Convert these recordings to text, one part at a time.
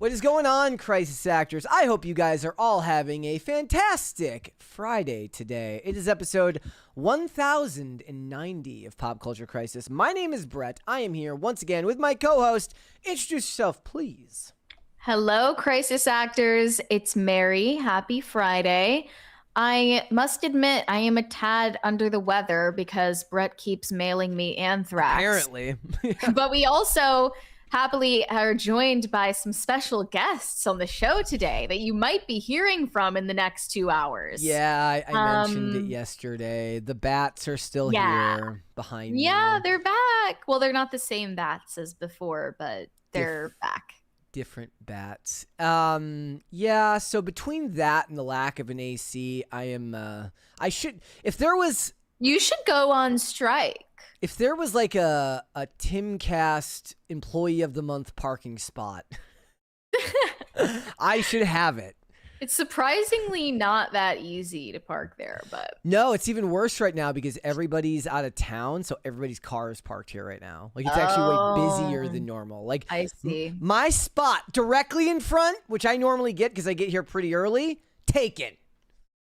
What is going on, Crisis Actors? I hope you guys are all having a fantastic Friday today. It is episode 1090 of Pop Culture Crisis. My name is Brett. I am here once again with my co-host. Introduce yourself, please. Hello, Crisis Actors. It's Mary. Happy Friday. I must admit, I am a tad under the weather because Brett keeps mailing me anthrax. Apparently. But we also happily are joined by some special guests on the show today that you might be hearing from in the next 2 hours. Yeah, I mentioned it yesterday. The bats are still here behind me. Yeah, they're back. Well, they're not the same bats as before, but they're back. Different bats. Yeah, so between that and the lack of an AC, you should go on strike. If there was like a Timcast Employee of the Month parking spot, I should have it. It's surprisingly not that easy to park there, but... No, it's even worse right now because everybody's out of town, so everybody's car is parked here right now. Like, it's actually way busier than normal. Like, I see. My spot directly in front, which I normally get because I get here pretty early, taken.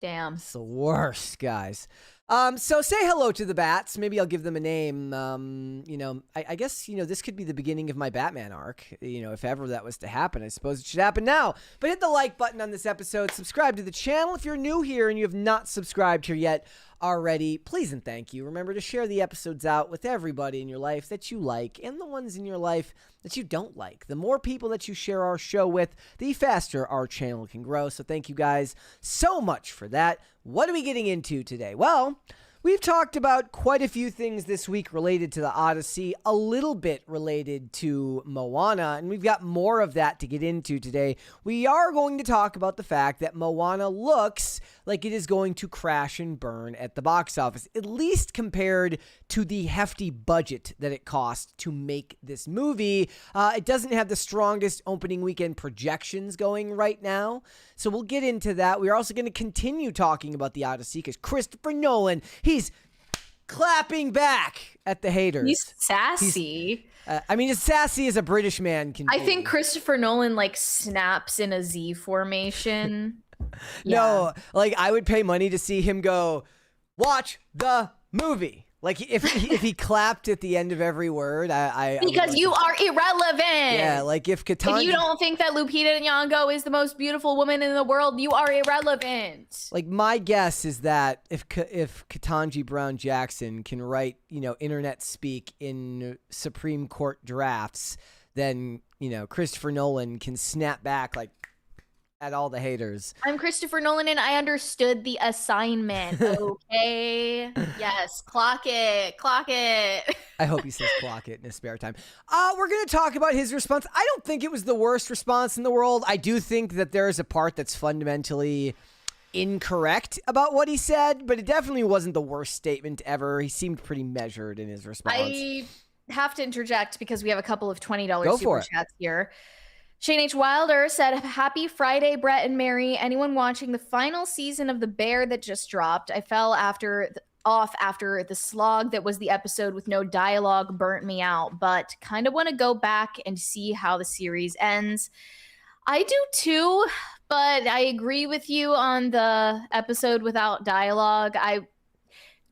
Damn. It's the worst, guys. So say hello to the bats. Maybe I'll give them a name. I guess, this could be the beginning of my Batman arc. If ever that was to happen, I suppose it should happen now. But hit the like button on this episode. Subscribe to the channel if you're new here and you have not subscribed here yet already. Please and thank you. Remember to share the episodes out with everybody in your life that you like and the ones in your life that you don't like. The more people that you share our show with, the faster our channel can grow. So thank you guys so much for that. What are we getting into today? Well, we've talked about quite a few things this week related to the Odyssey, a little bit related to Moana, and we've got more of that to get into today. We are going to talk about the fact that Moana looks like it is going to crash and burn at the box office, at least compared to the hefty budget that it cost to make this movie. It doesn't have the strongest opening weekend projections going right now, so we'll get into that. We're also going to continue talking about the Odyssey because Christopher Nolan, he's clapping back at the haters. He's sassy. As sassy as a British man can be. I think Christopher Nolan snaps in a Z formation. No, I would pay money to see him go, watch the movie. Like, if he clapped at the end of every word, because you are irrelevant. Yeah, like if Katanji... If you don't think that Lupita Nyong'o is the most beautiful woman in the world, you are irrelevant. Like, my guess is that if Ketanji Brown Jackson can write, internet speak in Supreme Court drafts, then, Christopher Nolan can snap back, at all the haters. I'm Christopher Nolan and I understood the assignment. Okay. Yes. Clock it. I hope he says clock it in his spare time. We're going to talk about his response. I don't think it was the worst response in the world. I do think that there is a part that's fundamentally incorrect about what he said, but it definitely wasn't the worst statement ever. He seemed pretty measured in his response. I have to interject because we have a couple of $20 super chats here. Shane H. Wilder said, happy Friday, Brett and Mary. Anyone watching the final season of The Bear that just dropped? I fell off after the slog that was the episode with no dialogue burnt me out, but kind of want to go back and see how the series ends. I do too, but I agree with you on the episode without dialogue.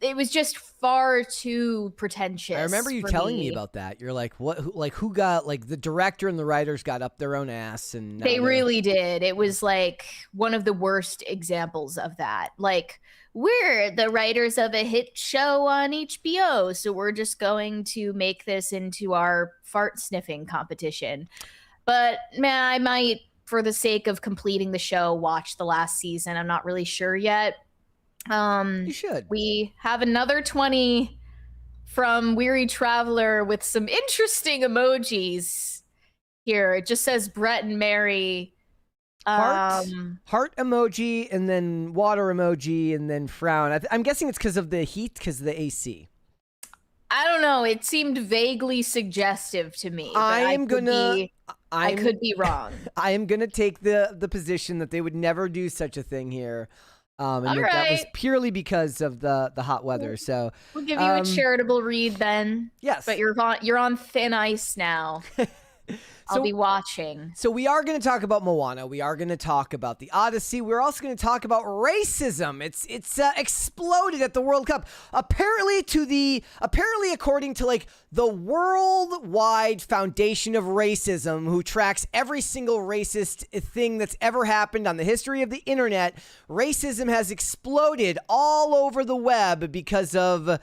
It was just far too pretentious. I remember you telling me about that. You're like, what? Who got the director and the writers got up their own ass, and they really did. It was one of the worst examples of that. We're the writers of a hit show on HBO, so we're just going to make this into our fart sniffing competition. But man, I might, for the sake of completing the show, watch the last season. I'm not really sure yet. You should. We have another 20 from Weary Traveler with some interesting emojis here. It just says Brett and Mary. Heart emoji, and then water emoji, and then frown. I'm guessing it's because of the heat, because of the AC. I don't know. It seemed vaguely suggestive to me. I could be wrong. I am gonna take the position that they would never do such a thing here. That was purely because of the hot weather. So we'll give you a charitable read then. Yes, but you're on thin ice now. I'll be watching. So we are going to talk about Moana. We are going to talk about the Odyssey. We're also going to talk about racism. It's exploded at the World Cup. Apparently, according to like the Worldwide Foundation of Racism, who tracks every single racist thing that's ever happened on the history of the internet, racism has exploded all over the web because of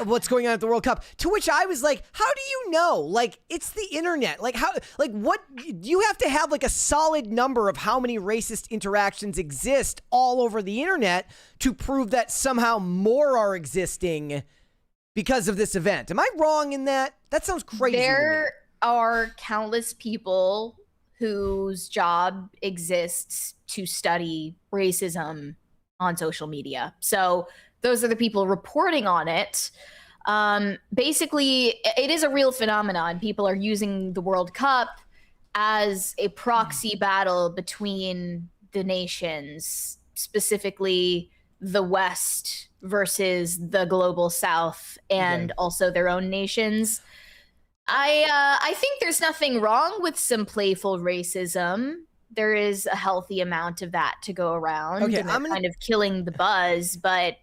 what's going on at the World Cup. To which I was like, how do you know? Like, it's the internet. Like, how, like, what, you have to have like a solid number of how many racist interactions exist all over the internet to prove that somehow more are existing because of this event. Am I wrong in that? That sounds crazy. There are countless people whose job exists to study racism on social media. So those are the people reporting on it. Basically, it is a real phenomenon. People are using the World Cup as a proxy battle between the nations, specifically the West versus the global South, and also their own nations. I think there's nothing wrong with some playful racism. There is a healthy amount of that to go around, and kind of killing the buzz, but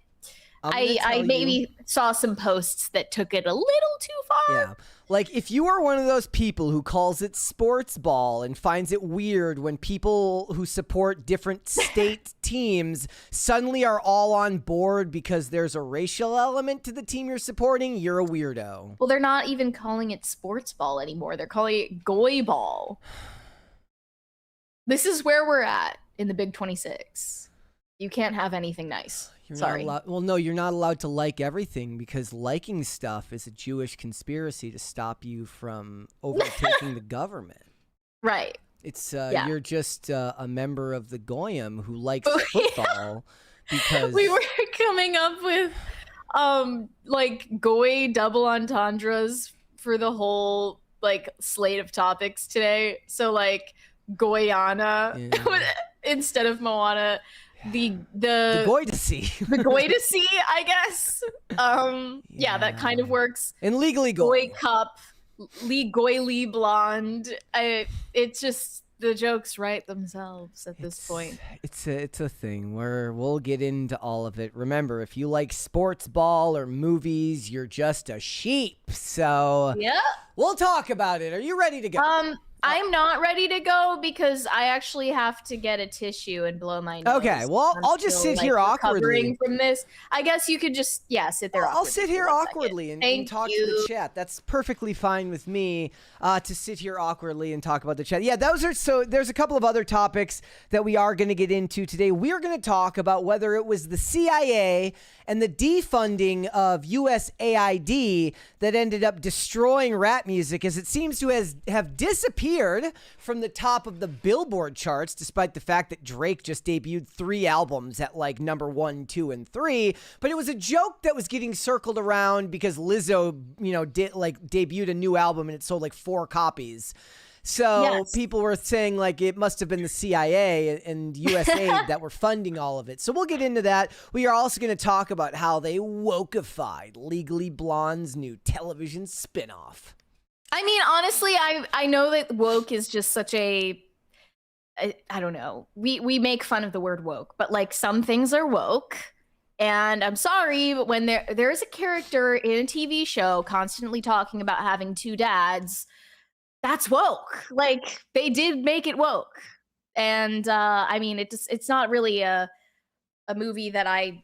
I maybe saw some posts that took it a little too far. Yeah. Like, if you are one of those people who calls it sports ball and finds it weird when people who support different state teams suddenly are all on board because there's a racial element to the team you're supporting, you're a weirdo. Well, they're not even calling it sports ball anymore. They're calling it goy ball. This is where we're at in the Big 26. You can't have anything nice. Sorry. Well, no, you're not allowed to like everything because liking stuff is a Jewish conspiracy to stop you from overtaking the government. Right. It's you're just a member of the Goyim who likes football because we were coming up with like goy double entendres for the whole like slate of topics today. So like Goyana instead of Moana. The Odyssey. The Odyssey, I guess. Yeah, that kind of works. And legally goy cup, goy blonde. It's just the jokes write themselves at this point. It's a thing where we'll get into all of it. Remember, if you like sports ball or movies, you're just a sheep. So yeah, we'll talk about it. Are you ready to go? I'm not ready to go because I actually have to get a tissue and blow my nose. Okay, well, I'll just sit here awkwardly. From this, I guess you could just sit there. I'll sit here awkwardly and talk to the chat. That's perfectly fine with me to sit here awkwardly and talk about the chat. Yeah, there's a couple of other topics that we are going to get into today. We're going to talk about whether it was the CIA and the defunding of USAID that ended up destroying rap music, as it seems to have disappeared from the top of the Billboard charts, despite the fact that Drake just debuted 3 albums at like number 1, 2, and 3. But it was a joke that was getting circled around because Lizzo, debuted a new album and it sold like 4 copies. So people were saying like it must have been the CIA and USAID that were funding all of it. So we'll get into that. We are also going to talk about how they wokeified Legally Blonde's new television spinoff. I mean, honestly, I know that woke is just such I don't know. We make fun of the word woke, but like some things are woke. And I'm sorry, but when there is a character in a TV show constantly talking about having 2 dads, that's woke. Like, they did make it woke. And I mean, it's not really a movie that I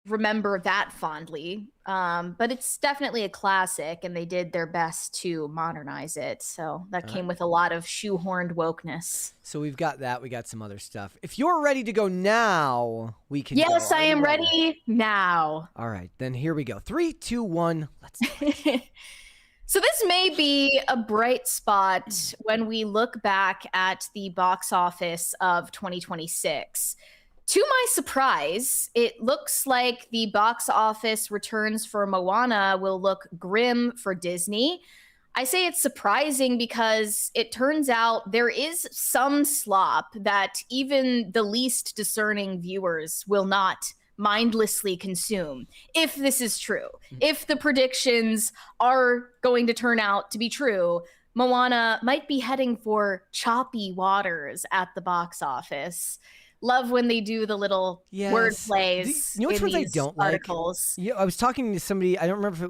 remember that fondly, but it's definitely a classic, and they did their best to modernize it. So that came with a lot of shoehorned wokeness. So we've got that. We got some other stuff. If you're ready to go now, we can. Yes, I am ready now. All right, then here we go. 3, 2, 1. Let's. So this may be a bright spot when we look back at the box office of 2026. To my surprise, it looks like the box office returns for Moana will look grim for Disney. I say it's surprising because it turns out there is some slop that even the least discerning viewers will not mindlessly consume, if this is true. If the predictions are going to turn out to be true, Moana might be heading for choppy waters at the box office. Love when they do the little word plays which in ones these I don't articles. Like? Yeah, I was talking to somebody. I don't remember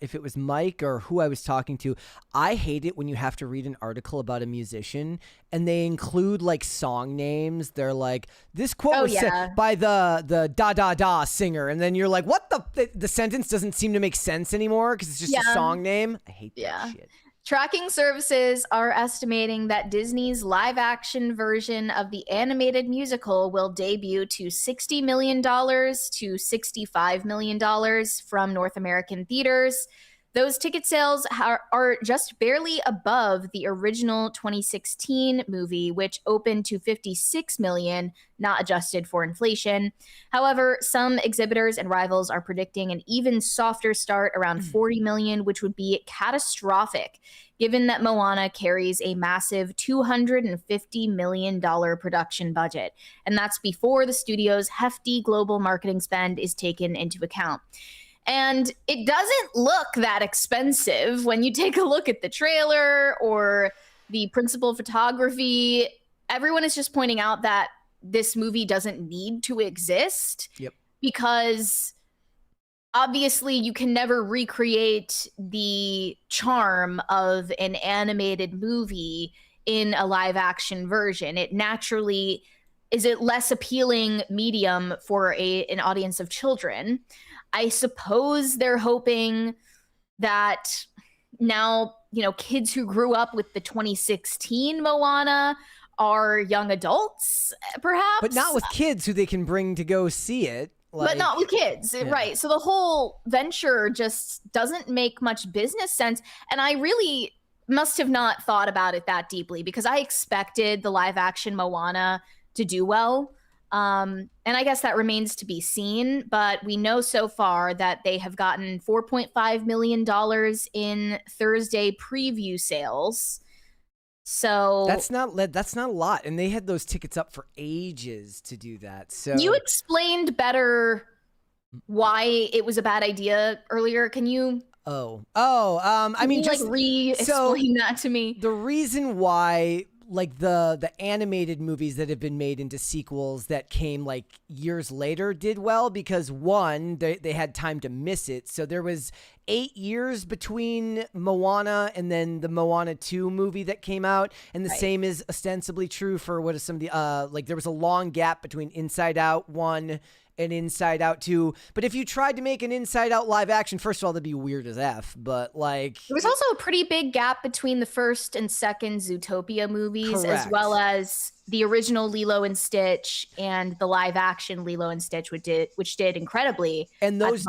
if it was Mike or who I was talking to. I hate it when you have to read an article about a musician and they include like song names. They're like, this quote was said by the da da da singer, and then you're like, what the sentence doesn't seem to make sense anymore because it's just a song name. I hate that shit. Tracking services are estimating that Disney's live-action version of the animated musical will debut to $60 million to $65 million from North American theaters. Those ticket sales are just barely above the original 2016 movie, which opened to $56 million, not adjusted for inflation. However, some exhibitors and rivals are predicting an even softer start around $40 million, which would be catastrophic, given that Moana carries a massive $250 million production budget. And that's before the studio's hefty global marketing spend is taken into account. And it doesn't look that expensive when you take a look at the trailer or the principal photography. Everyone is just pointing out that this movie doesn't need to exist because obviously you can never recreate the charm of an animated movie in a live action version. It naturally is a less appealing medium for an audience of children. I suppose they're hoping that now, kids who grew up with the 2016 Moana are young adults, perhaps. But not with kids who they can bring to go see it. But not with kids, right? So the whole venture just doesn't make much business sense. And I really must have not thought about it that deeply because I expected the live action Moana to do well. And I guess that remains to be seen, but we know so far that they have gotten $4.5 million in Thursday preview sales. So that's not a lot, and they had those tickets up for ages to do that. So you explained better why it was a bad idea earlier. Can you? I mean, just re-explain that to me. The reason why, like the animated movies that have been made into sequels that came like years later did well because one, they had time to miss it. So there was 8 years between Moana and then the Moana 2 movie that came out. And the same is ostensibly true for what is some of the, like there was a long gap between Inside Out 1 and Inside Out 2. But if you tried to make an Inside Out live action, first of all, that'd be weird as F. But like, there was also a pretty big gap between the first and second Zootopia movies, as well as the original Lilo and Stitch and the live action Lilo and Stitch, which did incredibly. And those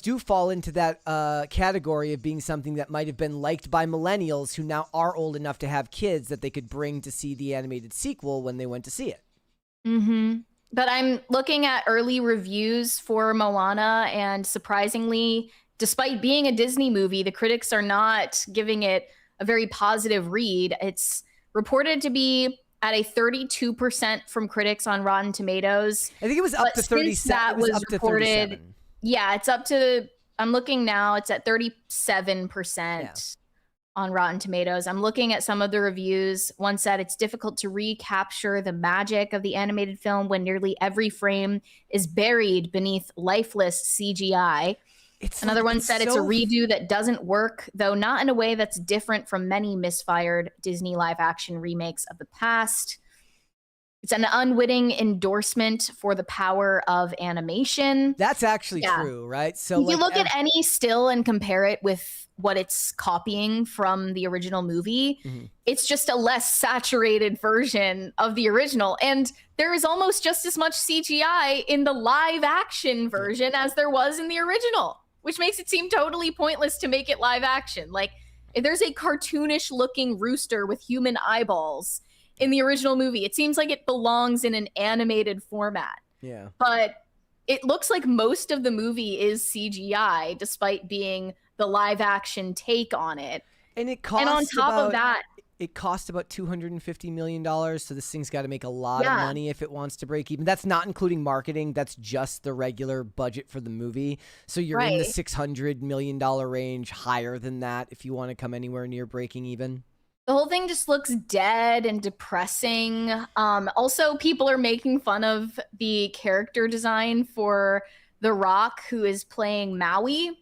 do fall into that category of being something that might have been liked by millennials who now are old enough to have kids that they could bring to see the animated sequel when they went to see it. Mm-hmm. But I'm looking at early reviews for Moana, and surprisingly, despite being a Disney movie, the critics are not giving it a very positive read. It's reported to be at a 32% from critics on Rotten Tomatoes. I think it was up to 37. That was up reported. To 37. Yeah, it's up to, I'm looking now, it's at 37%. On Rotten Tomatoes. I'm looking at some of the reviews. One said it's difficult to recapture the magic of the animated film when nearly every frame is buried beneath lifeless CGI. Another one said it's a redo that doesn't work, though not in a way that's different from many misfired Disney live action remakes of the past. It's an unwitting endorsement for the power of animation. That's actually true, right? So if you look at any still and compare it with what it's copying from the original movie, it's just a less saturated version of the original. And there is almost just as much CGI in the live action version as there was in the original, which makes it seem totally pointless to make it live action. Like, if there's a cartoonish looking rooster with human eyeballs in the original movie, it seems like it belongs in an animated format. Yeah. But it looks like most of the movie is CGI, despite being the live action take on it. And it costs and on top of that, it cost about $250 million. So this thing's got to make a lot of money if it wants to break even. That's not including marketing. That's just the regular budget for the movie. So you're in the $600 million range, higher than that if you want to come anywhere near breaking even. The whole thing just looks dead and depressing. Also, people are making fun of the character design for The Rock, who is playing Maui.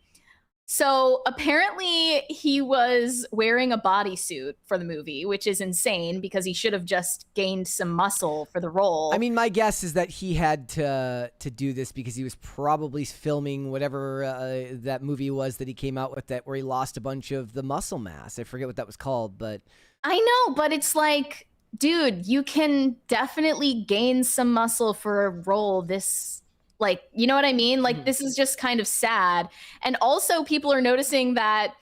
So apparently he was wearing a bodysuit for the movie, which is insane because he should have just gained some muscle for the role. I mean, my guess is that he had to do this because he was probably filming whatever that movie was that he came out with where he lost a bunch of the muscle mass. I forget what that was called, but I know, but it's like, dude, you can definitely gain some muscle for a role this, like, you know what I mean? Like, this is just kind of sad. And also people are noticing that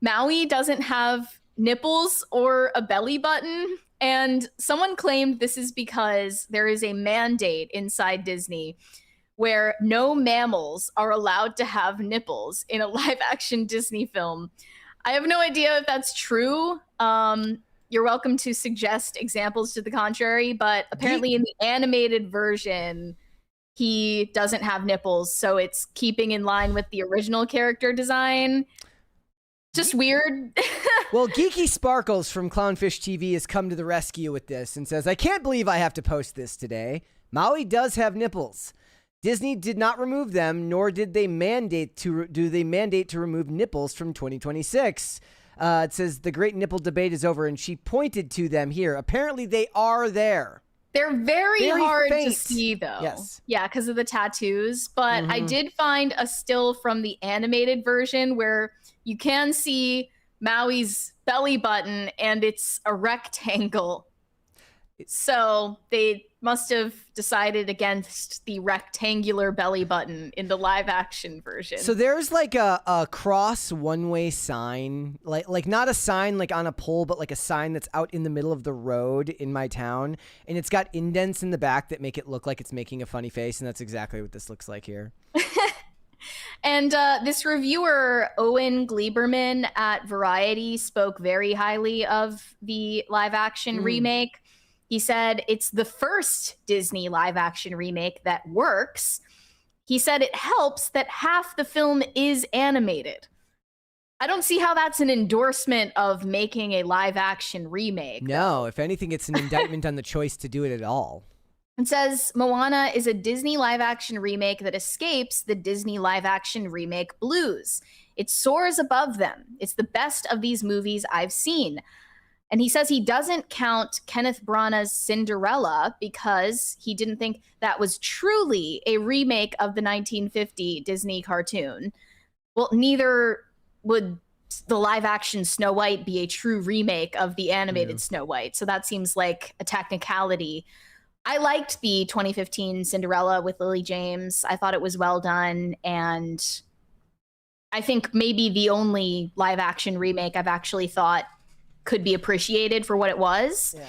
Maui doesn't have nipples or a belly button. And someone claimed this is because there is a mandate inside Disney where no mammals are allowed to have nipples in a live action Disney film. I have no idea if that's true. You're welcome to suggest examples to the contrary, but apparently in the animated version, he doesn't have nipples, so it's keeping in line with the original character design. Just weird. Well, Geeky Sparkles from Clownfish TV has come to the rescue with this and says, I can't believe I have to post this today. Maui does have nipples. Disney did not remove them, nor did they mandate to remove nipples from 2026. It says the great nipple debate is over, and she pointed to them here. Apparently, they are there. They're very hard faint to see, though. Yes. Yeah, because of the tattoos. But I did find a still from the animated version where you can see Maui's belly button, and it's a rectangle. So they must have decided against the rectangular belly button in the live action version. So there's like a cross one-way sign, like not a sign like on a pole, but like a sign that's out in the middle of the road in my town. And it's got indents in the back that make it look like it's making a funny face. And that's exactly what this looks like here. And this reviewer, Owen Gleiberman at Variety, spoke very highly of the live action remake. He said it's the first Disney live action remake that works. He said it helps that half the film is animated. I don't see how that's an endorsement of making a live action remake. No, if anything, it's an indictment on the choice to do it at all. It says Moana is a Disney live action remake that escapes the Disney live action remake blues. It soars above them. It's the best of these movies I've seen. And he says he doesn't count Kenneth Branagh's Cinderella because he didn't think that was truly a remake of the 1950 Disney cartoon. Well, neither would the live action Snow White be a true remake of the animated Snow White. So that seems like a technicality. I liked the 2015 Cinderella with Lily James. I thought it was well done. And I think maybe the only live action remake I've actually thought could be appreciated for what it was. Yeah.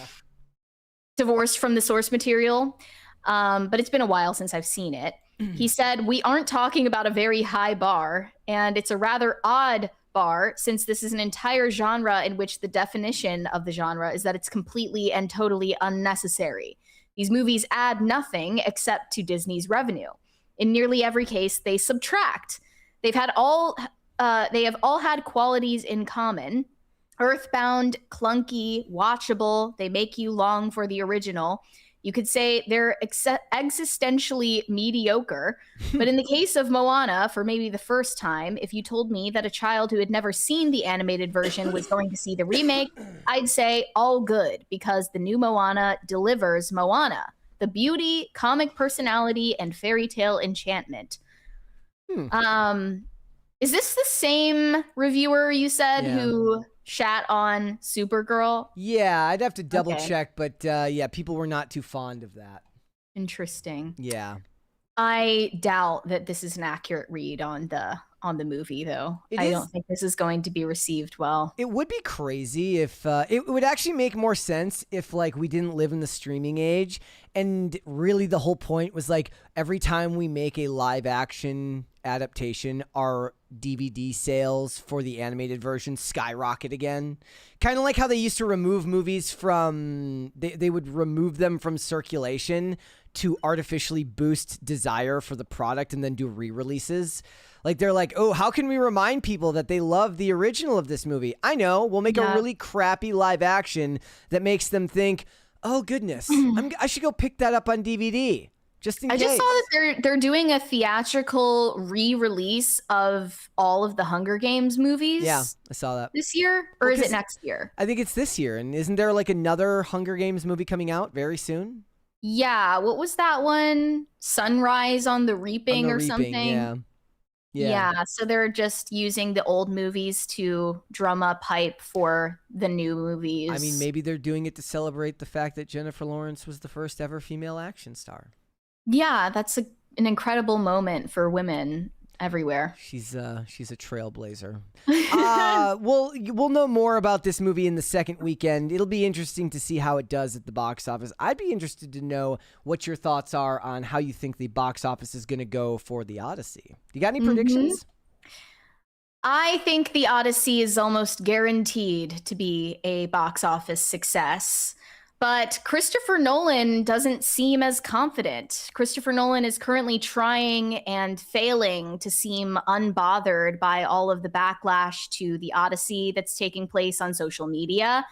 Divorced from the source material. But it's been a while since I've seen it. He said, we aren't talking about a very high bar, and it's a rather odd bar since this is an entire genre in which the definition of the genre is that it's completely and totally unnecessary. These movies add nothing except to Disney's revenue. In nearly every case, they subtract. They have all had qualities in common. Earthbound, clunky, watchable. They make you long for the original. You could say they're existentially mediocre. But in the case of Moana, for maybe the first time, if you told me that a child who had never seen the animated version was going to see the remake, I'd say all good, because the new Moana delivers Moana, the beauty, comic personality, and fairy tale enchantment. Is this the same reviewer you said who shat on Supergirl? Yeah, I'd have to double check, but yeah, people were not too fond of that. Interesting. Yeah. I doubt that this is an accurate read on the movie, though. I don't think this is going to be received well. It would be crazy if it would actually make more sense if like we didn't live in the streaming age, and really the whole point was like every time we make a live action adaptation, our DVD sales for the animated version skyrocket again. Kind of like how they used to remove movies from, they would remove them from circulation to artificially boost desire for the product and then do re-releases. Like they're like, oh, how can we remind people that they love the original of this movie? I know, we'll make a really crappy live action that makes them think, oh goodness, I should go pick that up on DVD. Just in case. I just saw that they're doing a theatrical re-release of all of the Hunger Games movies. Yeah, I saw that. This year? Or is it next year? I think it's this year. And isn't there like another Hunger Games movie coming out very soon? Yeah. What was that one? Sunrise on the Reaping or something? Yeah. So they're just using the old movies to drum up hype for the new movies. I mean, maybe they're doing it to celebrate the fact that Jennifer Lawrence was the first ever female action star. Yeah, that's an incredible moment for women everywhere. She's a trailblazer. We'll know more about this movie in the second weekend. It'll be interesting to see how it does at the box office. I'd be interested to know what your thoughts are on how you think the box office is going to go for the Odyssey. You got any predictions? I think the Odyssey is almost guaranteed to be a box office success. But Christopher Nolan doesn't seem as confident. Christopher Nolan is currently trying and failing to seem unbothered by all of the backlash to the Odyssey that's taking place on social media.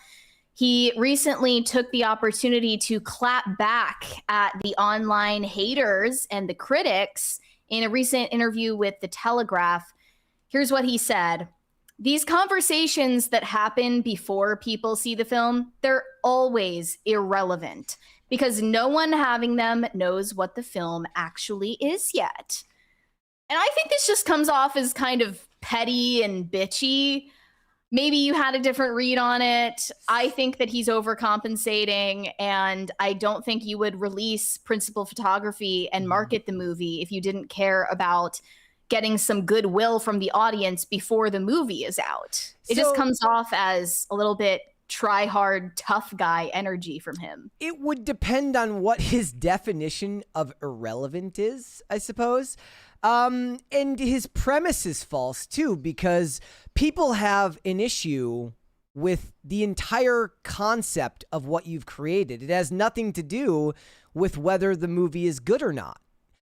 He recently took the opportunity to clap back at the online haters and the critics in a recent interview with The Telegraph. Here's what he said. These conversations that happen before people see the film, they're always irrelevant because no one having them knows what the film actually is yet. And I think this just comes off as kind of petty and bitchy. Maybe you had a different read on it. I think that he's overcompensating, and I don't think you would release principal photography and market the movie if you didn't care about getting some goodwill from the audience before the movie is out. It just comes off as a little bit try hard, tough guy energy from him. It would depend on what his definition of irrelevant is, I suppose. And his premise is false too, because people have an issue with the entire concept of what you've created. It has nothing to do with whether the movie is good or not.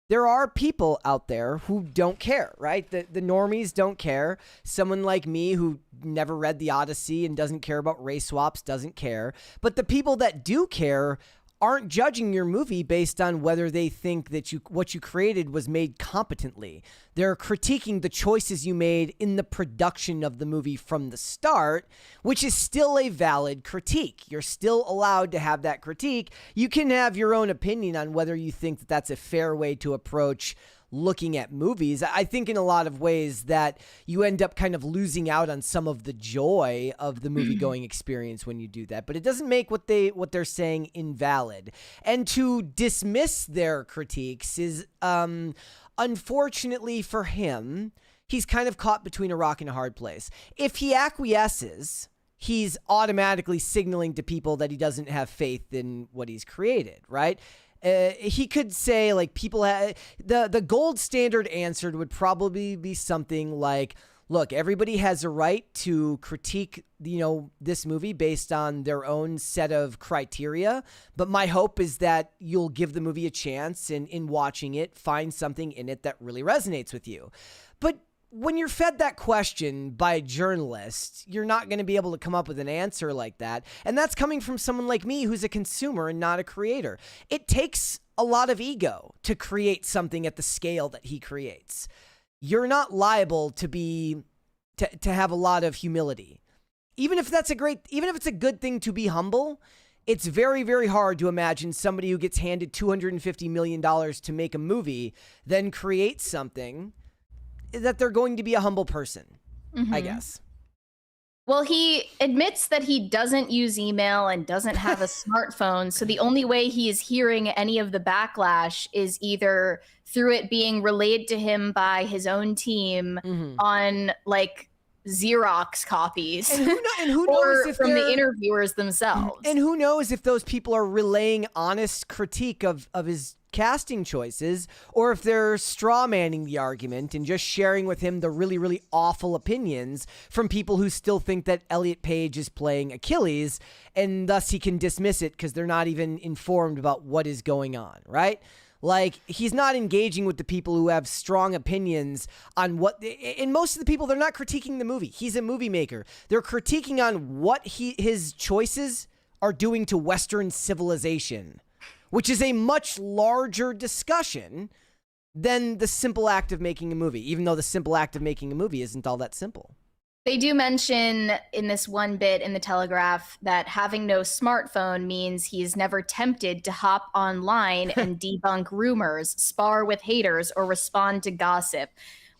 There are people out there who don't care, right? The normies don't care. Someone like me who never read the Odyssey and doesn't care about race swaps doesn't care. But the people that do care aren't judging your movie based on whether they think that what you created was made competently. They're critiquing the choices you made in the production of the movie from the start, which is still a valid critique. You're still allowed to have that critique. You can have your own opinion on whether you think that that's a fair way to approach looking at movies. I think in a lot of ways that you end up kind of losing out on some of the joy of the movie going experience when you do that, but it doesn't make what they're saying invalid. And to dismiss their critiques is, unfortunately for him, he's kind of caught between a rock and a hard place. If he acquiesces, he's automatically signaling to people that he doesn't have faith in what he's created, right? He could say, like, people the gold standard answer would probably be something like, look, everybody has a right to critique, this movie based on their own set of criteria. But my hope is that you'll give the movie a chance and in watching it, find something in it that really resonates with you. But when you're fed that question by a journalist, you're not going to be able to come up with an answer like that. And that's coming from someone like me who's a consumer and not a creator. It takes a lot of ego to create something at the scale that he creates. You're not liable to have a lot of humility. Even if it's a good thing to be humble, it's very, very hard to imagine somebody who gets handed $250 million to make a movie, then create something that they're going to be a humble person, I guess. Well, he admits that he doesn't use email and doesn't have a smartphone. So the only way he is hearing any of the backlash is either through it being relayed to him by his own team on like Xerox copies, and who knows if from the interviewers themselves. And who knows if those people are relaying honest critique of his casting choices, or if they're straw manning the argument and just sharing with him the really, really awful opinions from people who still think that Elliot Page is playing Achilles, and thus he can dismiss it because they're not even informed about what is going on, right? Like, he's not engaging with the people who have strong opinions on what, and most of the people, they're not critiquing the movie. He's a movie maker. They're critiquing on what his choices are doing to Western civilization, which is a much larger discussion than the simple act of making a movie, even though the simple act of making a movie isn't all that simple. They do mention in this one bit in the Telegraph that having no smartphone means he's never tempted to hop online and debunk rumors, spar with haters, or respond to gossip,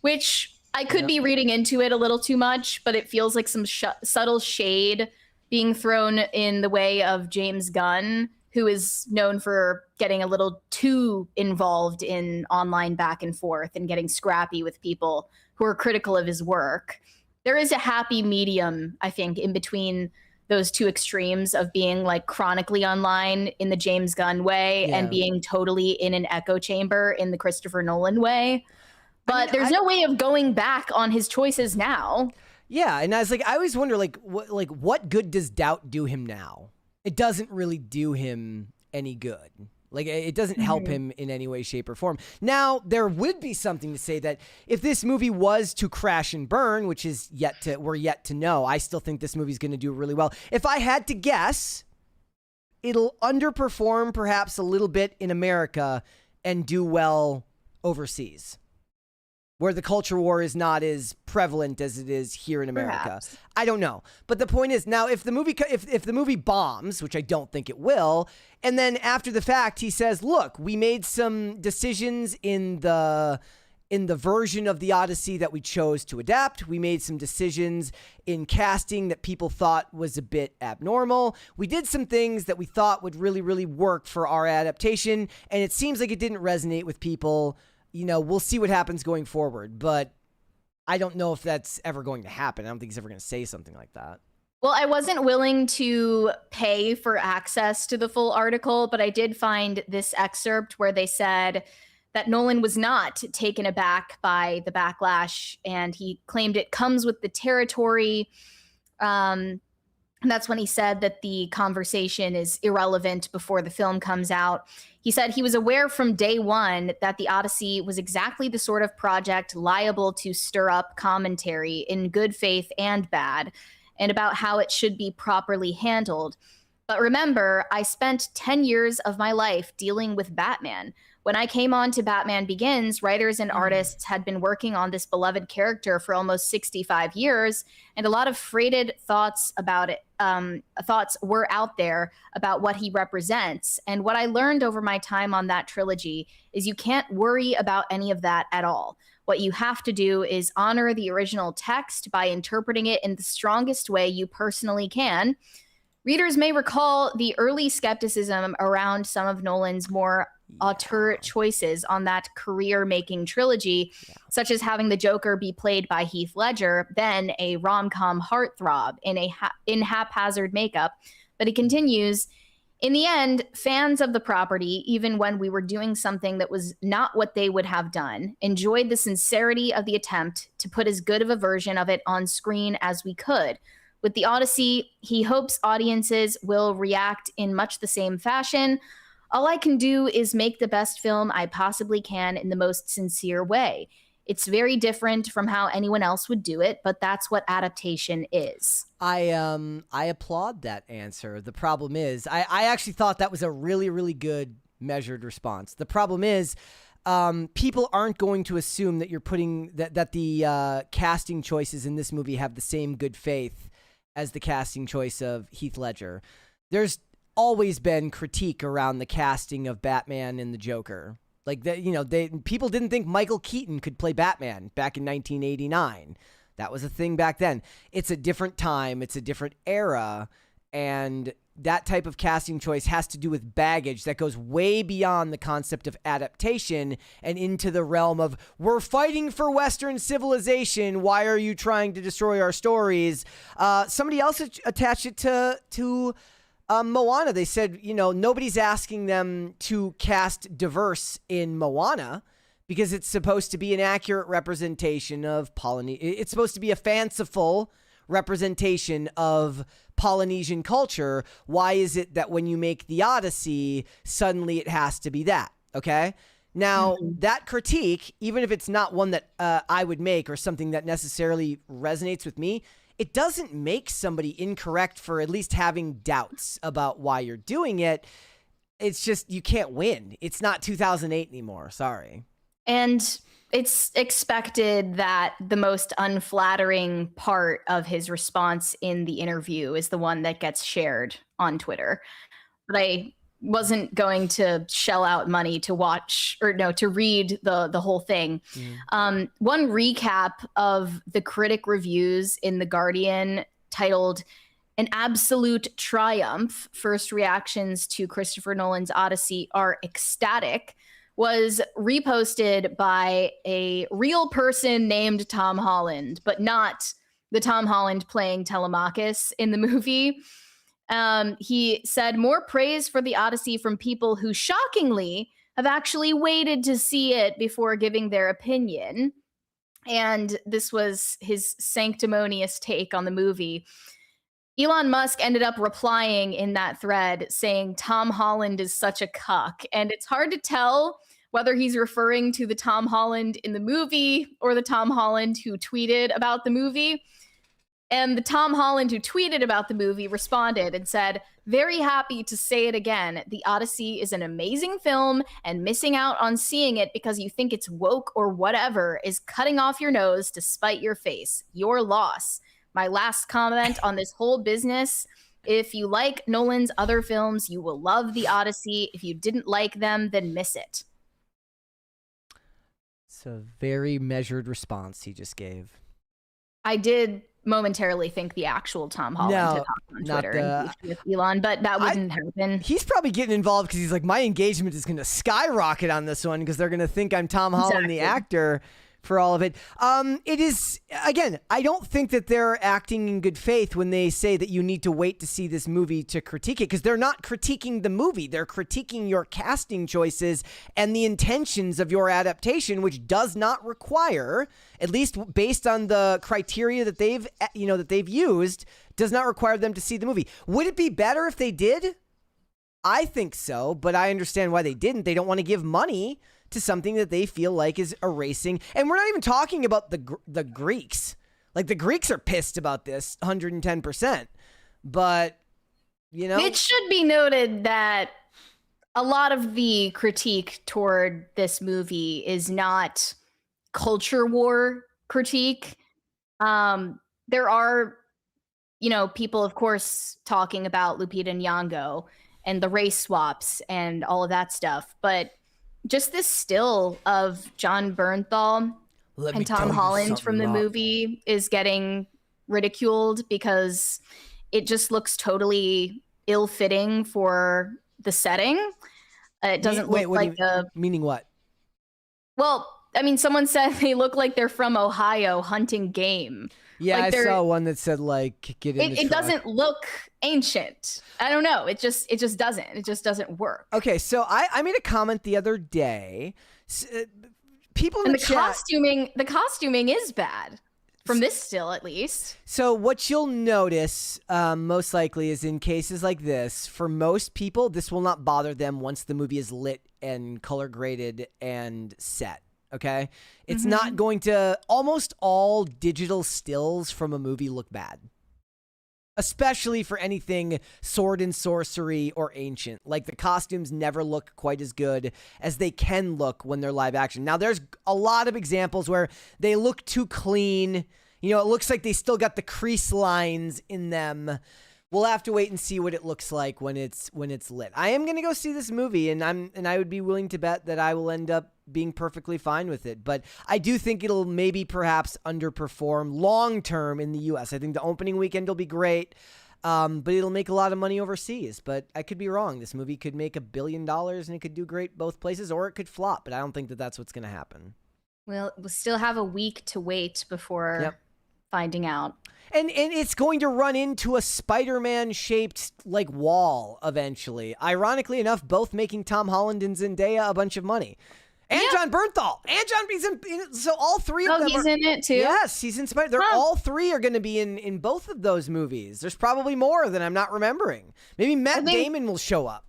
which I could be reading into it a little too much, but it feels like some subtle shade being thrown in the way of James Gunn, who is known for getting a little too involved in online back and forth and getting scrappy with people who are critical of his work. There is a happy medium, I think, in between those two extremes of being like chronically online in the James Gunn way and being totally in an echo chamber in the Christopher Nolan way. But there's no way of going back on his choices now. Yeah, and I always wonder, what good does doubt do him now? It doesn't really do him any good. Like, it doesn't help him in any way, shape, or form. Now, there would be something to say that if this movie was to crash and burn, which is we're yet to know, I still think this movie's going to do really well. If I had to guess, it'll underperform perhaps a little bit in America and do well overseas, where the culture war is not as prevalent as it is here in America. Perhaps. I don't know. But the point is, now if the movie bombs, which I don't think it will, and then after the fact he says, look, we made some decisions in the version of the Odyssey that we chose to adapt. We made some decisions in casting that people thought was a bit abnormal. We did some things that we thought would really, really work for our adaptation, and it seems like it didn't resonate with people. You know, we'll see what happens going forward, but I don't know if that's ever going to happen. I don't think he's ever going to say something like that. Well, I wasn't willing to pay for access to the full article, but I did find this excerpt where they said that Nolan was not taken aback by the backlash, and he claimed it comes with the territory. And that's when he said that the conversation is irrelevant before the film comes out. He said he was aware from day one that the Odyssey was exactly the sort of project liable to stir up commentary in good faith and bad, and about how it should be properly handled. But remember, I spent 10 years of my life dealing with Batman. When I came on to Batman Begins, writers and artists had been working on this beloved character for almost 65 years, and a lot of freighted thoughts about it. Thoughts were out there about what he represents. And what I learned over my time on that trilogy is you can't worry about any of that at all. What you have to do is honor the original text by interpreting it in the strongest way you personally can. Readers may recall the early skepticism around some of Nolan's more auteur choices on that career-making trilogy, such as having the Joker be played by Heath Ledger, then a rom-com heartthrob in haphazard makeup. But he continues, in the end, fans of the property, even when we were doing something that was not what they would have done, enjoyed the sincerity of the attempt to put as good of a version of it on screen as we could. With the Odyssey, he hopes audiences will react in much the same fashion. All I can do is make the best film I possibly can in the most sincere way. It's very different from how anyone else would do it, but that's what adaptation is. I applaud that answer. The problem is, I actually thought that was a really, really good measured response. The problem is, people aren't going to assume that you're putting that the casting choices in this movie have the same good faith as the casting choice of Heath Ledger. There's always been critique around the casting of Batman and the Joker. Like, people didn't think Michael Keaton could play Batman back in 1989. That was a thing back then. It's a different time. It's a different era. And that type of casting choice has to do with baggage that goes way beyond the concept of adaptation and into the realm of, we're fighting for Western civilization. Why are you trying to destroy our stories? Somebody else attached it to Moana, they said, nobody's asking them to cast diverse in Moana because it's supposed to be an accurate representation of It's supposed to be a fanciful representation of Polynesian culture. Why is it that when you make the Odyssey, suddenly it has to be that? Okay. Now, that critique, even if it's not one that I would make or something that necessarily resonates with me, it doesn't make somebody incorrect for at least having doubts about why you're doing it. It's just you can't win. It's not 2008 anymore. Sorry. And it's expected that the most unflattering part of his response in the interview is the one that gets shared on Twitter. But I wasn't going to shell out money to watch to read the whole thing. One recap of the critic reviews in The Guardian titled "An Absolute Triumph. First reactions to Christopher Nolan's Odyssey are ecstatic" was reposted by a real person named Tom Holland, but not the Tom Holland playing Telemachus in the movie. He said, "More praise for the Odyssey from people who shockingly have actually waited to see it before giving their opinion." And this was his sanctimonious take on the movie. Elon Musk ended up replying in that thread saying Tom Holland is such a cuck. And it's hard to tell whether he's referring to the Tom Holland in the movie or the Tom Holland who tweeted about the movie. And the Tom Holland who tweeted about the movie responded and said, "Very happy to say it again. The Odyssey is an amazing film, and missing out on seeing it because you think it's woke or whatever is cutting off your nose to spite your face. Your loss. My last comment on this whole business: if you like Nolan's other films, you will love The Odyssey. If you didn't like them, then miss it." It's a very measured response he just gave. I did momentarily think the actual Tom Holland had hopped on Twitter and with Elon, but that wouldn't happen. He's probably getting involved because he's like, my engagement is going to skyrocket on this one because they're going to think I'm Tom Holland, the actor, for all of it. It is, again, I don't think that they're acting in good faith when they say that you need to wait to see this movie to critique it, because they're not critiquing the movie. They're critiquing your casting choices and the intentions of your adaptation, which does not require, at least based on the criteria that they've used, does not require them to see the movie. Would it be better if they did? I think so, but I understand why they didn't. They don't want to give money to something that they feel like is erasing. And we're not even talking about the Greeks. Like, the Greeks are pissed about this 110%. But, it should be noted that a lot of the critique toward this movie is not culture war critique. There are, people, of course, talking about Lupita Nyong'o and the race swaps and all of that stuff. But just this still of John Bernthal and Tom Holland from the movie is getting ridiculed because it just looks totally ill-fitting for the setting. It doesn't look like meaning what? Well, I mean, someone said they look like they're from Ohio hunting game. Yeah, like I saw one that said, like, get in the truck. It doesn't look ancient. I don't know. It just doesn't. It just doesn't work. Okay, so I made a comment the other day. People in the chat, the costuming is bad. From this still, at least. So what you'll notice most likely is in cases like this, for most people, this will not bother them once the movie is lit and color graded and set. Okay? It's not going to... Almost all digital stills from a movie look bad. Especially for anything sword and sorcery or ancient. Like, the costumes never look quite as good as they can look when they're live action. Now, there's a lot of examples where they look too clean. It looks like they still got the crease lines in them. We'll have to wait and see what it looks like when it's lit. I am going to go see this movie, and I would be willing to bet that I will end up being perfectly fine with it. But I do think it'll maybe perhaps underperform long term in the US. I think the opening weekend will be great, but it'll make a lot of money overseas. But I could be wrong. This movie could make $1 billion, and it could do great both places, or it could flop. But I don't think that that's what's going to happen. We'll still have a week to wait before finding out. And it's going to run into a Spider-Man shaped like wall eventually. Ironically enough, both making Tom Holland and Zendaya a bunch of money. And John Bernthal. And John, he's in, so all three of them he's in it too? Yes, he's in Spider. They're all three are going to be in both of those movies. There's probably more than I'm not remembering. Maybe Matt Damon will show up.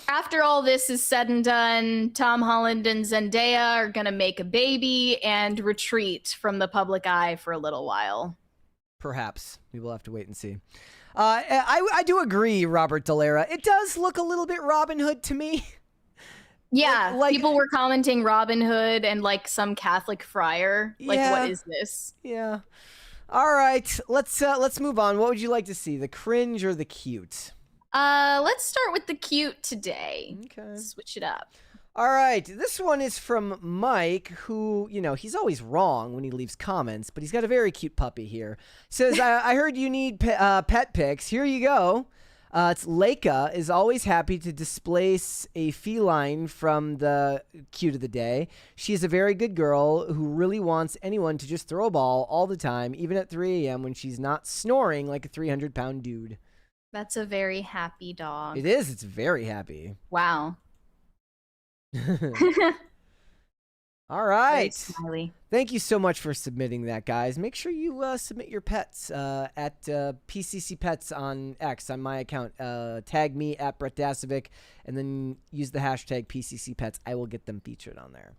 After all this is said and done, Tom Holland and Zendaya are going to make a baby and retreat from the public eye for a little while. Perhaps. We will have to wait and see. I do agree, Robert Dalera. It does look a little bit Robin Hood to me. Yeah, like, people were commenting Robin Hood and like some Catholic friar. Like, what is this? Yeah. All right, let's move on. What would you like to see, the cringe or the cute? Let's start with the cute today. Okay. Switch it up. All right, this one is from Mike, who, he's always wrong when he leaves comments, but he's got a very cute puppy here. Says, I heard you need pet pics. Here you go. It's Leica is always happy to displace a feline from the cute of the day. She is a very good girl who really wants anyone to just throw a ball all the time, even at 3 a.m. when she's not snoring like a 300-pound dude. That's a very happy dog. It is. It's very happy. Wow. All right. Smiley. Thank you so much for submitting that, guys. Make sure you submit your pets at PCC Pets on X on my account. Tag me at Brett Dasovic and then use the hashtag PCC Pets. I will get them featured on there.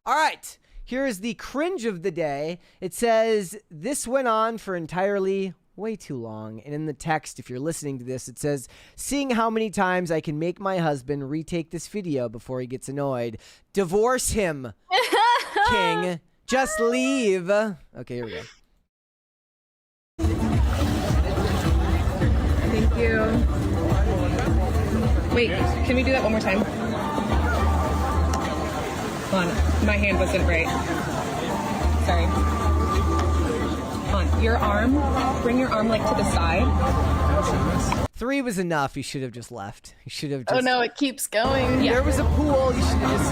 All right. Here is the cringe of the day. It says, this went on for entirely way too long. And in the text, if you're listening to this, it says, seeing how many times I can make my husband retake this video before he gets annoyed. Divorce him, King. Just leave. Okay, here we go. Thank you. Wait, can we do that one more time? Hold on, my hand wasn't right. Sorry. On your arm, bring your arm like to the side. 3 was enough. He should have just left. He should have just... Oh no, it keeps going. Yeah. There was a pool. You should have just...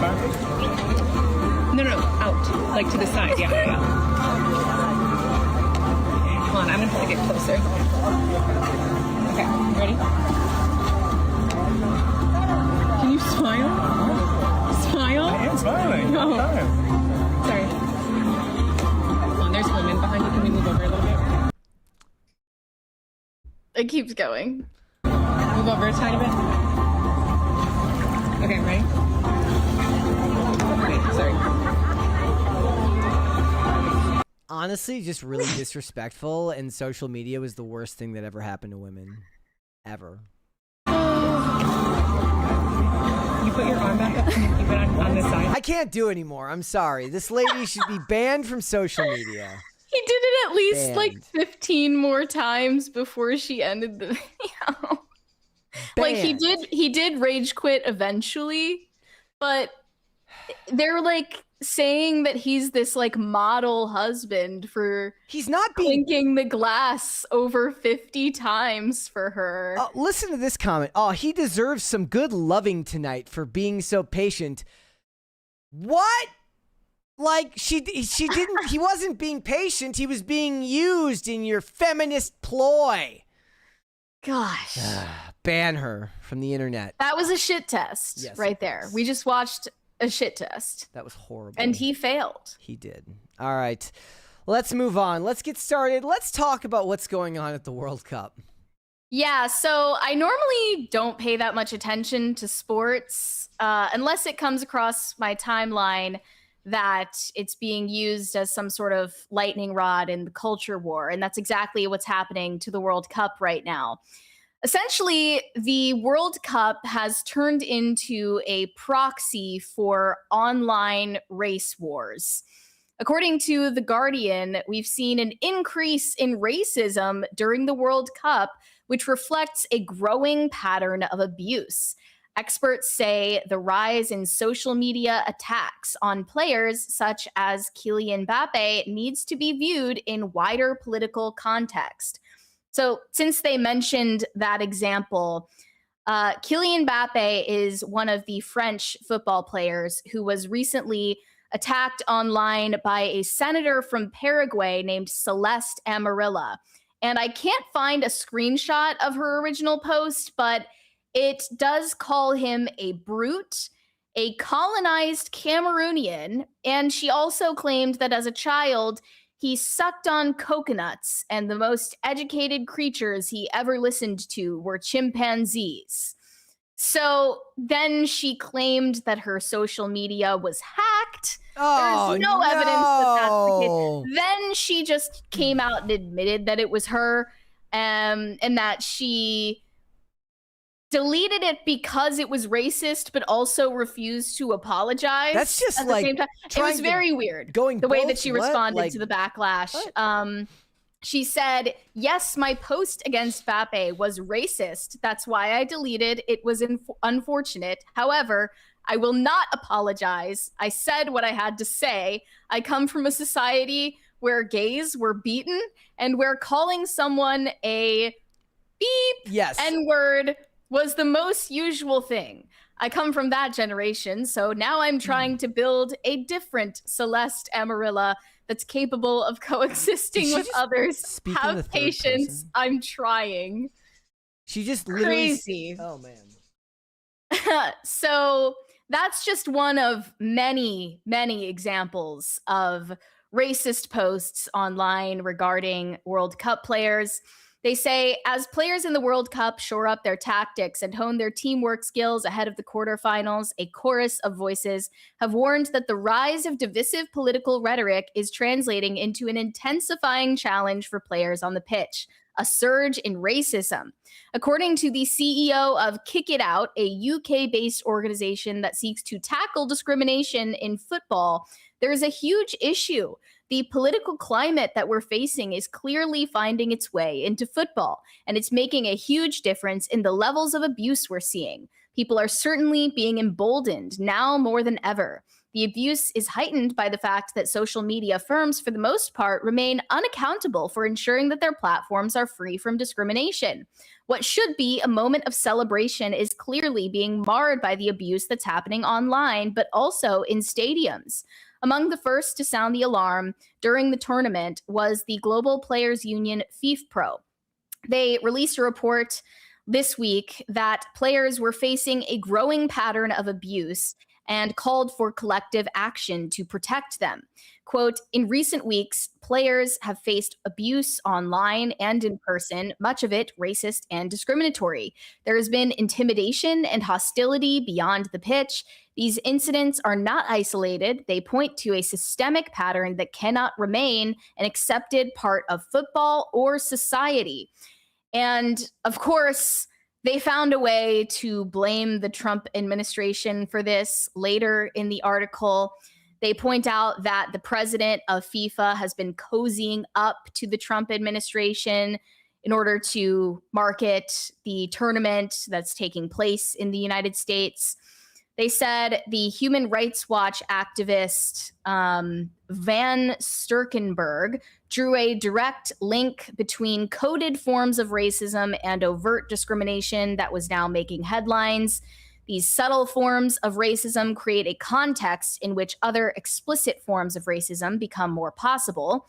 No, out. Like to the side. Yeah. Hold on, I'm gonna have to get closer. Okay, ready? Can you smile? Smile? I am smiling. No. Sorry. Hold on, there's women behind you. Can we move over a little bit? It keeps going. Move over a tiny bit. Okay, ready? Wait, sorry. Honestly, just really disrespectful, and social media was the worst thing that ever happened to women. Ever. You put your arm back up and you keep it on this side. I can't do anymore. I'm sorry. This lady should be banned from social media. He did it at least Banned. like 15 more times before she ended the video. Like he did rage quit eventually, but they're like saying that he's this like model husband for he's not being clinking the glass over 50 times for her. Listen to this comment. Oh, he deserves some good loving tonight for being so patient. What? Like she didn't he wasn't being patient, he was being used in your feminist ploy. Gosh. Ban her from the internet. That was a shit test right there. We just watched a shit test. That was horrible. And he failed. He did. All right. Let's move on. Let's get started. Let's talk about what's going on at the World Cup. Yeah, so I normally don't pay that much attention to sports unless it comes across my timeline that it's being used as some sort of lightning rod in the culture war. And that's exactly what's happening to the World Cup right now. Essentially, the World Cup has turned into a proxy for online race wars. According to The Guardian, we've seen an increase in racism during the World Cup, which reflects a growing pattern of abuse. Experts say the rise in social media attacks on players such as Kylian Mbappe needs to be viewed in wider political context. So since they mentioned that example, Kylian Mbappe is one of the French football players who was recently attacked online by a senator from Paraguay named Celeste Amarilla. And I can't find a screenshot of her original post, but it does call him a brute, a colonized Cameroonian, and she also claimed that as a child, he sucked on coconuts, and the most educated creatures he ever listened to were chimpanzees. So then she claimed that her social media was hacked. There's no evidence that that's the case. Then she just came out and admitted that it was her, and that she deleted it because it was racist, but also refused to apologize. That's just at the same time. It was very weird. The way that she responded to the backlash. She said, "Yes, my post against Mbappe was racist. That's why I deleted. It was unfortunate. However, I will not apologize. I said what I had to say. I come from a society where gays were beaten and where calling someone a beep N-word was the most usual thing. I come from that generation, so now I'm trying to build a different Celeste Amarilla that's capable of coexisting with others. Have patience. I'm trying." She just crazy. Oh man. So that's just one of many, many examples of racist posts online regarding World Cup players. They say, as players in the World Cup shore up their tactics and hone their teamwork skills ahead of the quarterfinals, a chorus of voices have warned that the rise of divisive political rhetoric is translating into an intensifying challenge for players on the pitch, a surge in racism. According to the CEO of Kick It Out, a UK-based organization that seeks to tackle discrimination in football, there is a huge issue. The political climate that we're facing is clearly finding its way into football, and it's making a huge difference in the levels of abuse we're seeing. People are certainly being emboldened now more than ever. The abuse is heightened by the fact that social media firms, for the most part, remain unaccountable for ensuring that their platforms are free from discrimination. What should be a moment of celebration is clearly being marred by the abuse that's happening online, but also in stadiums. Among the first to sound the alarm during the tournament was the Global Players Union FIFPro. They released a report this week that players were facing a growing pattern of abuse and called for collective action to protect them. Quote, "In recent weeks, players have faced abuse online and in person, much of it racist and discriminatory. There has been intimidation and hostility beyond the pitch. These incidents are not isolated. They point to a systemic pattern that cannot remain an accepted part of football or society." And of course, they found a way to blame the Trump administration for this later in the article. They point out that the president of FIFA has been cozying up to the Trump administration in order to market the tournament that's taking place in the United States. They said the Human Rights Watch activist Van Sturkenberg drew a direct link between coded forms of racism and overt discrimination that was now making headlines. These subtle forms of racism create a context in which other explicit forms of racism become more possible.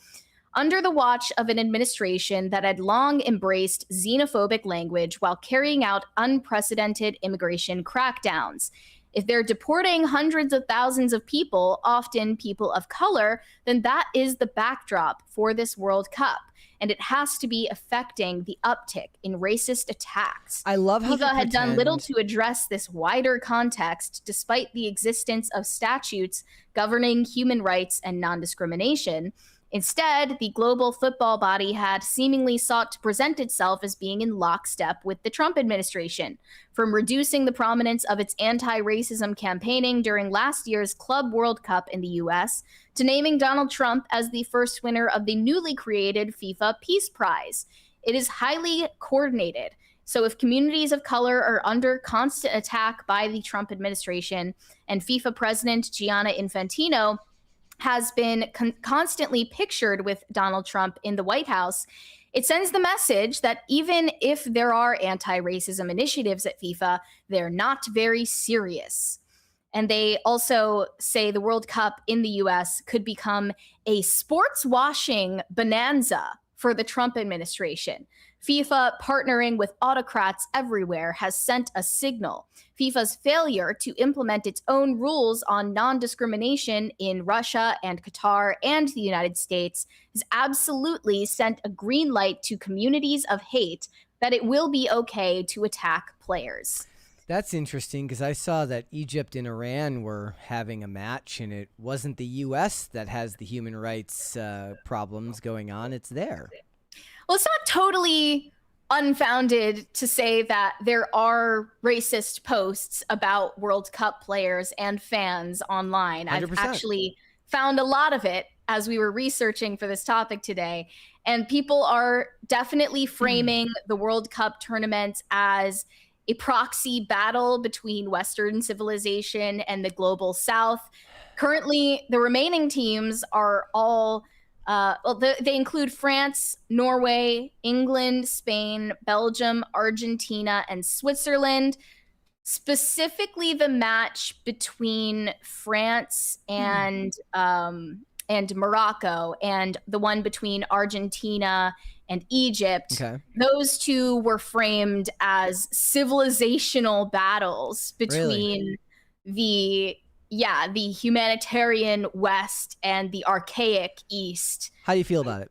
Under the watch of an administration that had long embraced xenophobic language while carrying out unprecedented immigration crackdowns. If they're deporting hundreds of thousands of people, often people of color, then that is the backdrop for this World Cup. And it has to be affecting the uptick in racist attacks. I love how FIFA had done little to address this wider context, despite the existence of statutes governing human rights and non-discrimination. Instead, the global football body had seemingly sought to present itself as being in lockstep with the Trump administration, from reducing the prominence of its anti-racism campaigning during last year's Club World Cup in the US, to naming Donald Trump as the first winner of the newly created FIFA Peace Prize. It is highly coordinated. So if communities of color are under constant attack by the Trump administration, and FIFA President Gianni Infantino has been constantly pictured with Donald Trump in the White House, it sends the message that even if there are anti-racism initiatives at FIFA, they're not very serious. And they also say the World Cup in the US could become a sports washing bonanza for the Trump administration. FIFA, partnering with autocrats everywhere, has sent a signal. FIFA's failure to implement its own rules on non-discrimination in Russia and Qatar and the United States has absolutely sent a green light to communities of hate that it will be okay to attack players. That's interesting because I saw that Egypt and Iran were having a match, and it wasn't the U.S. that has the human rights problems going on. It's there. Well, it's not totally unfounded to say that there are racist posts about World Cup players and fans online. 100%. I've actually found a lot of it as we were researching for this topic today. And people are definitely framing the World Cup tournament as a proxy battle between Western civilization and the global South. Currently, the remaining teams are all they include France, Norway, England, Spain, Belgium, Argentina, and Switzerland. Specifically, the match between France and Morocco, and the one between Argentina and Egypt. Okay. Those two were framed as civilizational battles between the humanitarian West and the archaic East. How do you feel about it?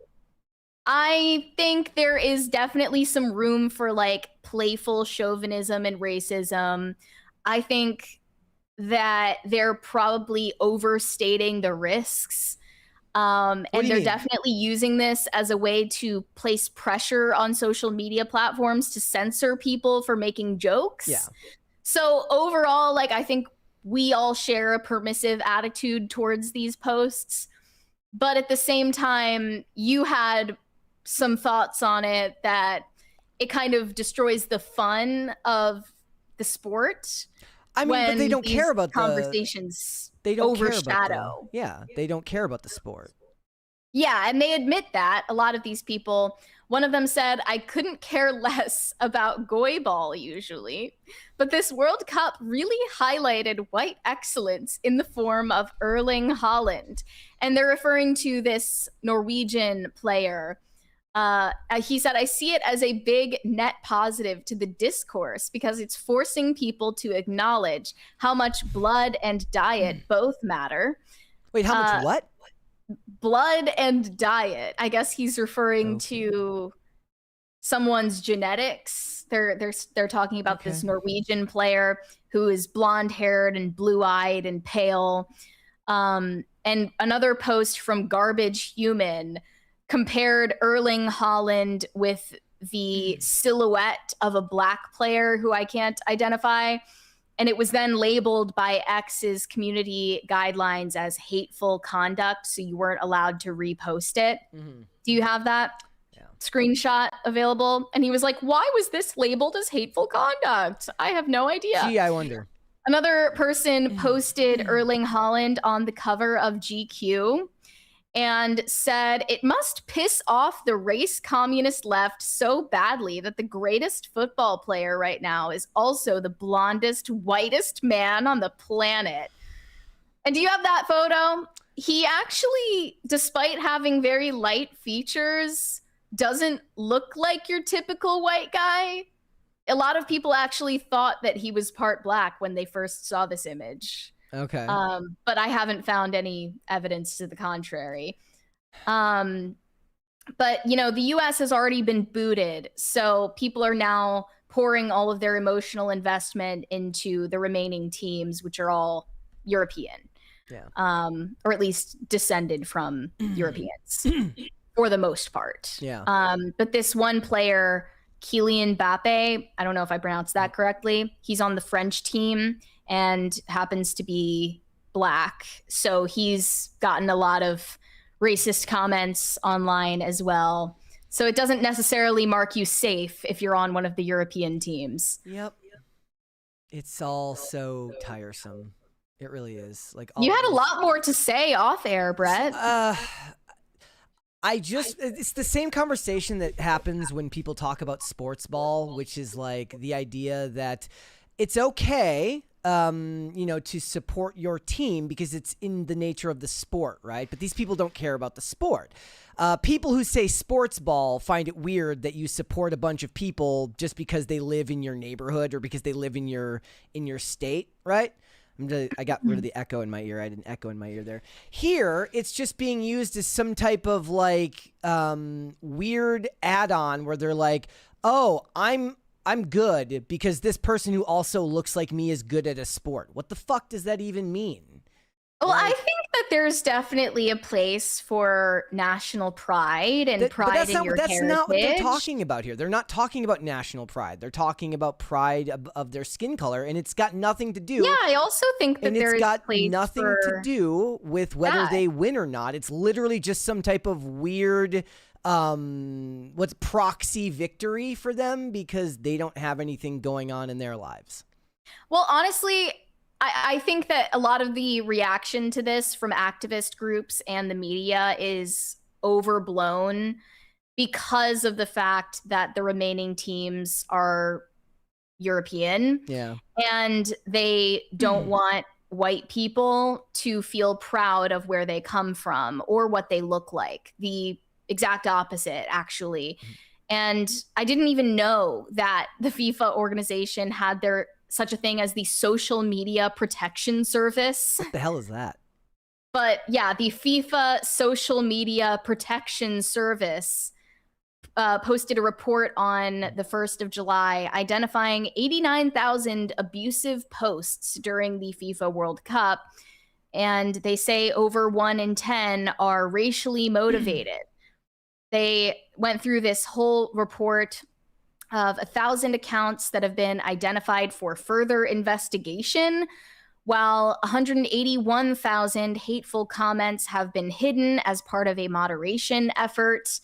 I think there is definitely some room for like playful chauvinism and racism. I think that they're probably overstating the risks. And they're definitely using this as a way to place pressure on social media platforms to censor people for making jokes. Yeah. So overall, like, I think we all share a permissive attitude towards these posts. But at the same time, you had some thoughts on it that it kind of destroys the fun of the sport. I mean, but they don't care about conversations. They don't overshadow. They don't care about the sport. Yeah, and they admit that, a lot of these people. One of them said, I couldn't care less about goy ball usually, but this World Cup really highlighted white excellence in the form of Erling Haaland. And they're referring to this Norwegian player. He said, I see it as a big net positive to the discourse because it's forcing people to acknowledge how much blood and diet both matter. Wait, how much what? Blood and diet. I guess he's referring to someone's genetics. They're talking about this Norwegian player who is blonde-haired and blue-eyed and pale. And another post from Garbage Human compared Erling Haaland with the silhouette of a black player who I can't identify. And it was then labeled by X's community guidelines as hateful conduct, so you weren't allowed to repost it. Mm-hmm. Do you have that screenshot available? And he was like, why was this labeled as hateful conduct? I have no idea. Gee, I wonder. Another person posted Erling Haaland on the cover of GQ and said, it must piss off the race communist left so badly that the greatest football player right now is also the blondest, whitest man on the planet. And do you have that photo? He actually, despite having very light features, doesn't look like your typical white guy. A lot of people actually thought that he was part black when they first saw this image. Okay. But I haven't found any evidence to the contrary. But, you know, the US has already been booted. So people are now pouring all of their emotional investment into the remaining teams, which are all European. Yeah. Or at least descended from Europeans for the most part. Yeah. But this one player, Kylian Mbappe, I don't know if I pronounced that correctly. He's on the French team and happens to be black. So he's gotten a lot of racist comments online as well. So it doesn't necessarily mark you safe if you're on one of the European tems. Yep. It's all so tiresome. It really is. Like, you had a lot more to say off air, Brett. It's the same conversation that happens when people talk about sports ball, which is like the idea that it's okay to support your team because it's in the nature of the sport, right? But these people don't care about the sport. People who say sports ball find it weird that you support a bunch of people just because they live in your neighborhood or because they live in your state, right? I got rid of the echo in my ear. I had an echo in my ear there. Here, it's just being used as some type of like weird add-on where they're like, oh, I'm good because this person who also looks like me is good at a sport. What the fuck does that even mean? Well, I think that there's definitely a place for national pride and pride in your heritage. That's not what they're talking about here. They're not talking about national pride. They're talking about pride of their skin color, and it's got nothing to do. Yeah, I also think that it's got nothing to do with whether they win or not. It's literally just some type of weird what's proxy victory for them because they don't have anything going on in their lives. Well, honestly, I think that a lot of the reaction to this from activist groups and the media is overblown because of the fact that the remaining teams are European. Yeah. And they don't want white people to feel proud of where they come from or what they look like. The exact opposite, actually. And I didn't even know that the FIFA organization had such a thing as the Social Media Protection Service. What the hell is that? But yeah, the FIFA Social Media Protection Service posted a report on the 1st of July identifying 89,000 abusive posts during the FIFA World Cup. And they say over 1 in 10 are racially motivated. They went through this whole report of 1,000 accounts that have been identified for further investigation, while 181,000 hateful comments have been hidden as part of a moderation effort.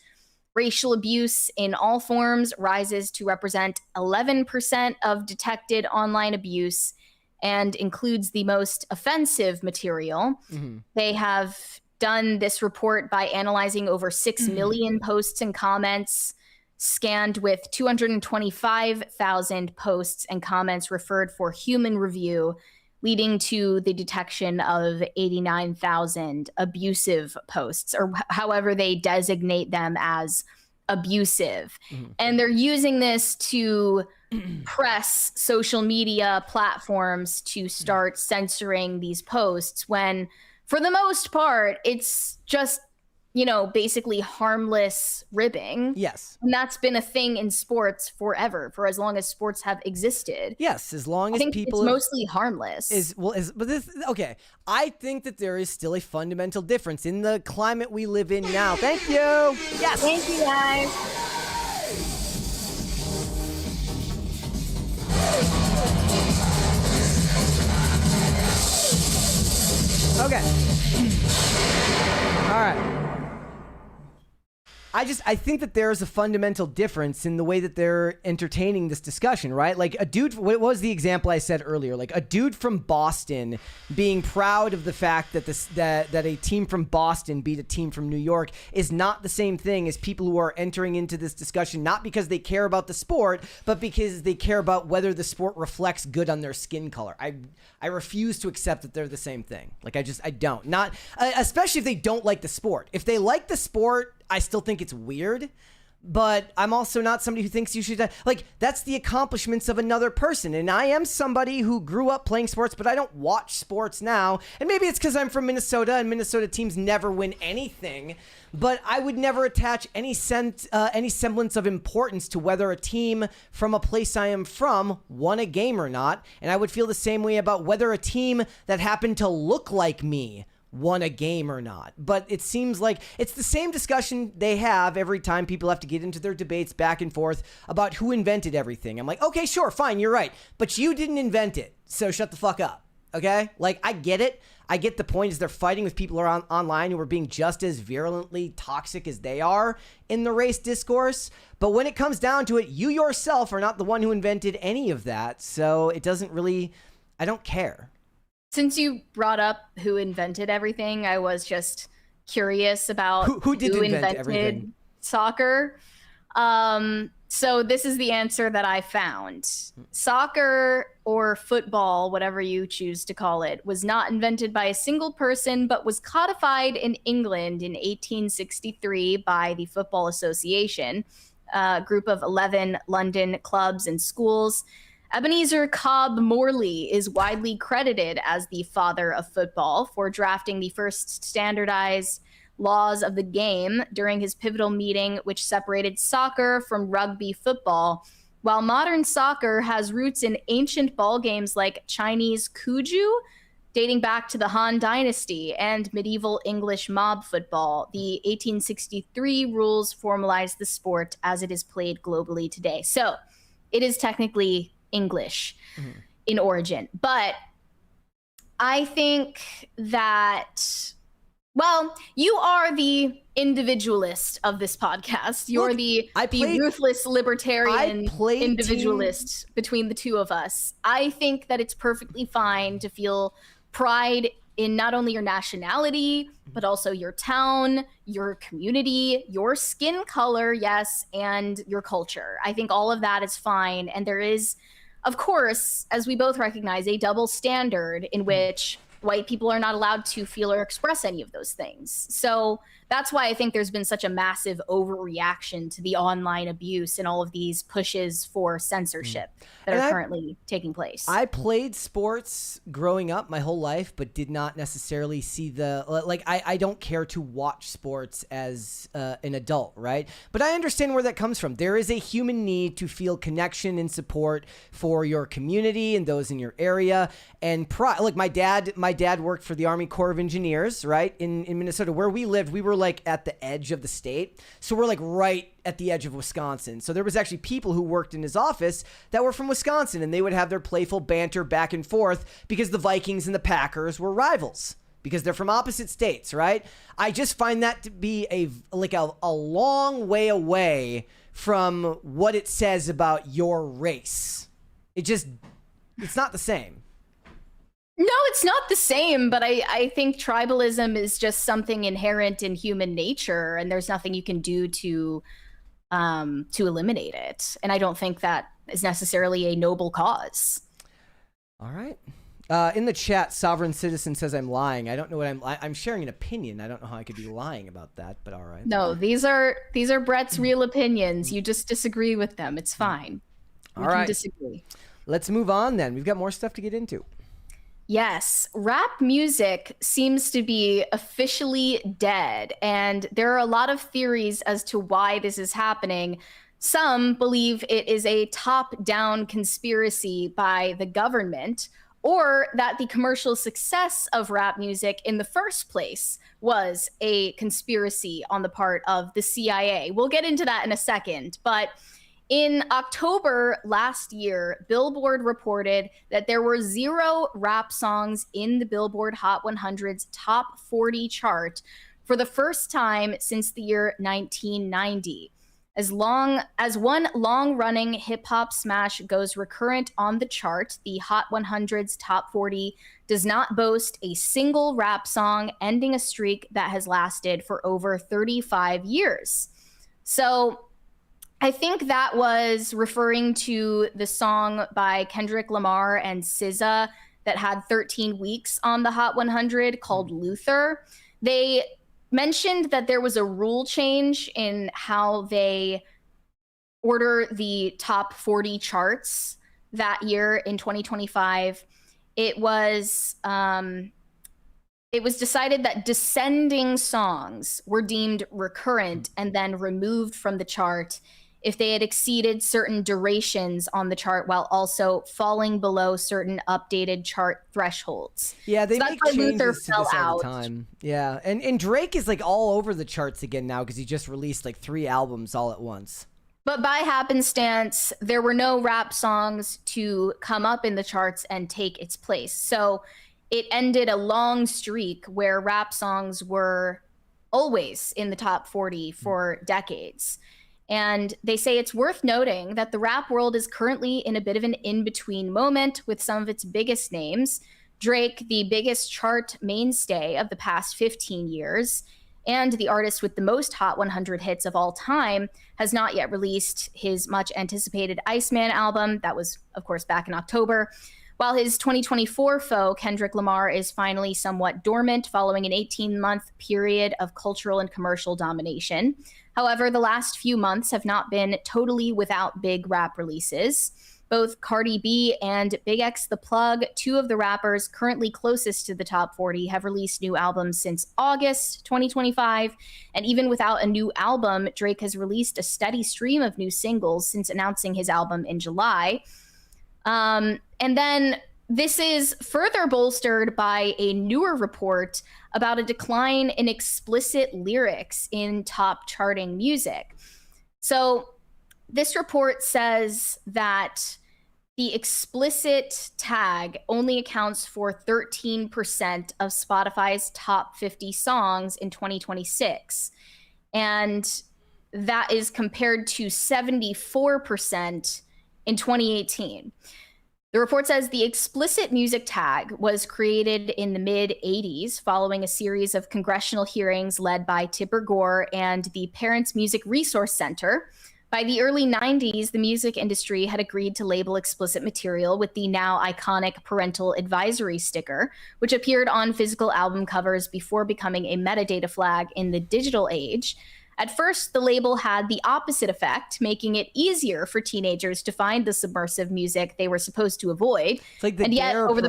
Racial abuse in all forms rises to represent 11% of detected online abuse and includes the most offensive material. They have done this report by analyzing over 6 million posts and comments, scanned with 225,000 posts and comments referred for human review, leading to the detection of 89,000 abusive posts, or however they designate them as abusive. And they're using this to press social media platforms to start censoring these posts when, for the most part, it's just, basically harmless ribbing. Yes. And that's been a thing in sports forever, for as long as sports have existed. Yes, as long as people it's mostly harmless. Okay. I think that there is still a fundamental difference in the climate we live in now. Thank you. Yes. Thank you, guys. Okay. All right. I think that there is a fundamental difference in the way that they're entertaining this discussion, right? Like a dude, what was the example I said earlier? Like a dude from Boston being proud of the fact that that a team from Boston beat a team from New York is not the same thing as people who are entering into this discussion, not because they care about the sport, but because they care about whether the sport reflects good on their skin color. I refuse to accept that they're the same thing. Like I don't. Not especially if they don't like the sport. If they like the sport, I still think it's weird, but I'm also not somebody who thinks you should, that's the accomplishments of another person. And I am somebody who grew up playing sports, but I don't watch sports now. And maybe it's because I'm from Minnesota and Minnesota teams never win anything, but I would never attach any semblance of importance to whether a team from a place I am from won a game or not. And I would feel the same way about whether a team that happened to look like me won a game or not. But it seems like it's the same discussion they have every time people have to get into their debates back and forth about who invented everything. I'm like, okay, sure, fine, you're right, but you didn't invent it, so shut the fuck up, okay? Like, I get it. I get the point is they're fighting with people around online who are being just as virulently toxic as they are in the race discourse. But when it comes down to it, you yourself are not the one who invented any of that, so it doesn't really, I don't care. Since you brought up who invented everything, I was just curious about who did invent everything? Soccer. So this is the answer that I found. Soccer or football, whatever you choose to call it, was not invented by a single person, but was codified in England in 1863 by the Football Association, a group of 11 London clubs and schools. Ebenezer Cobb Morley is widely credited as the father of football for drafting the first standardized laws of the game during his pivotal meeting, which separated soccer from rugby football. While modern soccer has roots in ancient ball games like Chinese kuju, dating back to the Han Dynasty, and medieval English mob football, the 1863 rules formalized the sport as it is played globally today. So it is technically English in origin. But I think that, well, you are the individualist of this podcast. You're the ruthless libertarian individualist between the two of us. I think that it's perfectly fine to feel pride in not only your nationality, but also your town, your community, your skin color, yes, and your culture. I think all of that is fine. And there is, of course, as we both recognize, a double standard in which white people are not allowed to feel or express any of those things. So that's why I think there's been such a massive overreaction to the online abuse and all of these pushes for censorship that are currently taking place. I played sports growing up my whole life, but did not necessarily see I don't care to watch sports as an adult, right? But I understand where that comes from. There is a human need to feel connection and support for your community and those in your area. And look, my dad worked for the Army Corps of Engineers, right? In Minnesota, where we lived, we were like at the edge of the state. So we're like right at the edge of Wisconsin. So there was actually people who worked in his office that were from Wisconsin, and they would have their playful banter back and forth because the Vikings and the Packers were rivals because they're from opposite states, right? I just find that to be a long way away from what it says about your race. It's not the same. No, it's not the same, but I think tribalism is just something inherent in human nature, and there's nothing you can do to eliminate it. And I don't think that is necessarily a noble cause. All right. In the chat, Sovereign Citizen says I'm lying. I don't know what I'm sharing an opinion. I don't know how I could be lying about that, but all right. No, these are Brett's real opinions. You just disagree with them. It's fine. All right. Disagree. Let's move on then. We've got more stuff to get into. Yes, rap music seems to be officially dead, and there are a lot of theories as to why this is happening. Some believe it is a top-down conspiracy by the government, or that the commercial success of rap music in the first place was a conspiracy on the part of the CIA. We'll get into that in a second, but in October last year, Billboard reported that there were 0 rap songs in the Billboard Hot 100's Top 40 chart for the first time since the year 1990. As one long-running hip-hop smash goes recurrent on the chart, the Hot 100's Top 40 does not boast a single rap song, ending a streak that has lasted for over 35 years. So I think that was referring to the song by Kendrick Lamar and SZA that had 13 weeks on the Hot 100 called Luther. They mentioned that there was a rule change in how they order the top 40 charts that year in 2025. It was decided that descending songs were deemed recurrent and then removed from the chart if they had exceeded certain durations on the chart while also falling below certain updated chart thresholds. Yeah, they make changes to this all the time. Yeah, and Drake is like all over the charts again now because he just released like 3 albums all at once. But by happenstance, there were no rap songs to come up in the charts and take its place. So it ended a long streak where rap songs were always in the top 40 for decades. And they say it's worth noting that the rap world is currently in a bit of an in-between moment with some of its biggest names. Drake, the biggest chart mainstay of the past 15 years, And the artist with the most Hot 100 hits of all time has not yet released his much anticipated Iceman album. That was, of course, back in October. While his 2024 foe, Kendrick Lamar, is finally somewhat dormant following an 18-month period of cultural and commercial domination. However, the last few months have not been totally without big rap releases. Both Cardi B and Big X The Plug, two of the rappers currently closest to the top 40, have released new albums since August 2025. And even without a new album, Drake has released a steady stream of new singles since announcing his album in July. And then this is further bolstered by a newer report about a decline in explicit lyrics in top charting music. So this report says that the explicit tag only accounts for 13% of Spotify's top 50 songs in 2026. And that is compared to 74% in 2018. The report says the explicit music tag was created in the mid-'80s following a series of congressional hearings led by Tipper Gore and the Parents Music Resource Center. By the early 90s, the music industry had agreed to label explicit material with the now iconic parental advisory sticker, which appeared on physical album covers before becoming a metadata flag in the digital age. At first, the label had the opposite effect, making it easier for teenagers to find the subversive music they were supposed to avoid. It's like the DARE program.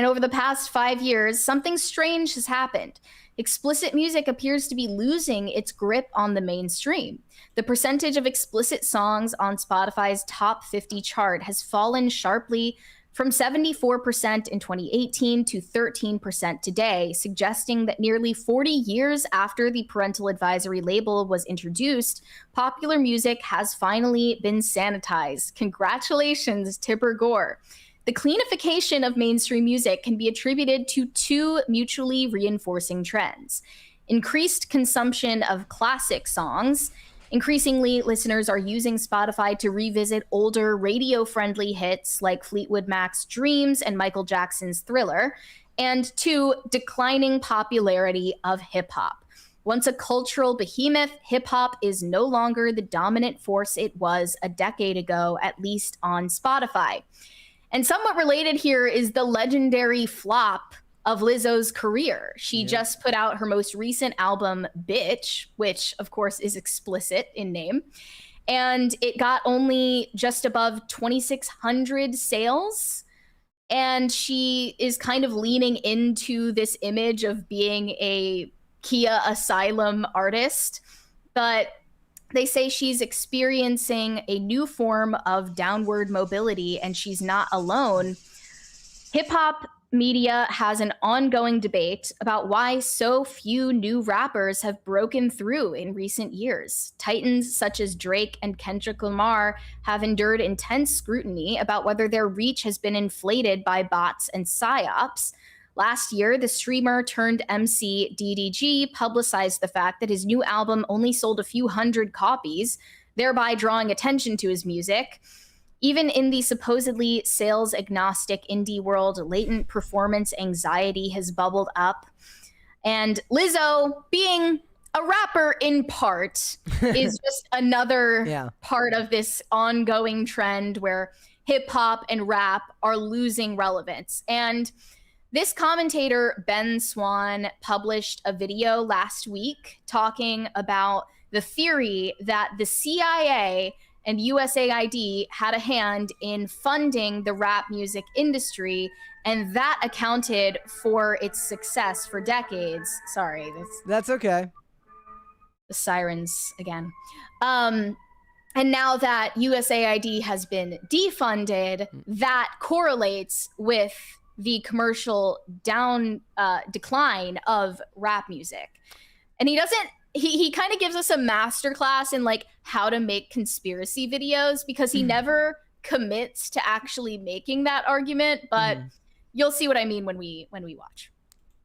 Over the past 5 years, something strange has happened. Explicit music appears to be losing its grip on the mainstream. The percentage of explicit songs on Spotify's top 50 chart has fallen sharply from 74% in 2018 to 13% today, suggesting that nearly 40 years after the parental advisory label was introduced, popular music has finally been sanitized. Congratulations, Tipper Gore. The cleanification of mainstream music can be attributed to two mutually reinforcing trends: increased consumption of classic songs. Increasingly, listeners are using Spotify to revisit older radio-friendly hits like Fleetwood Mac's Dreams and Michael Jackson's Thriller. And two, declining popularity of hip-hop. Once a cultural behemoth, hip-hop is no longer the dominant force it was a decade ago, at least on Spotify. And somewhat related here is the legendary flop of Lizzo's career. She just put out her most recent album, Bitch, which of course is explicit in name. And it got only just above 2,600 sales. And she is kind of leaning into this image of being a Kia Asylum artist. But they say she's experiencing a new form of downward mobility, and she's not alone. Hip-hop media has an ongoing debate about why so few new rappers have broken through in recent years. Titans such as Drake and Kendrick Lamar have endured intense scrutiny about whether their reach has been inflated by bots and psyops. Last year, the streamer turned MC DDG publicized the fact that his new album only sold a few hundred copies, thereby drawing attention to his music. Even in the supposedly sales-agnostic indie world, latent performance anxiety has bubbled up. And Lizzo, being a rapper in part, is just another part of this ongoing trend where hip-hop and rap are losing relevance. And this commentator, Ben Swan, published a video last week talking about the theory that the CIA and USAID had a hand in funding the rap music industry, and that accounted for its success for decades. Sorry. That's okay. The sirens again. And now that USAID has been defunded, that correlates with the commercial decline of rap music. And he kind of gives us a masterclass in like how to make conspiracy videos, because he never commits to actually making that argument, but you'll see what I mean when we watch.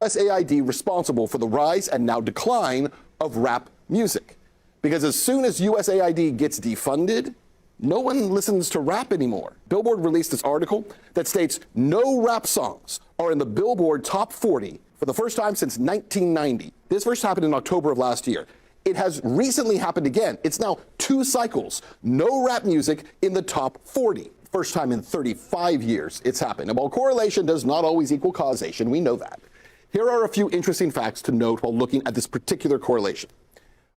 USAID responsible for the rise and now decline of rap music. Because as soon as USAID gets defunded, no one listens to rap anymore. Billboard released this article that states no rap songs are in the Billboard Top 40 for the first time since 1990. This first happened in October of last year. It has recently happened again. It's now 2 cycles. No rap music in the top 40. First time in 35 years it's happened. And while correlation does not always equal causation, we know that. Here are a few interesting facts to note while looking at this particular correlation.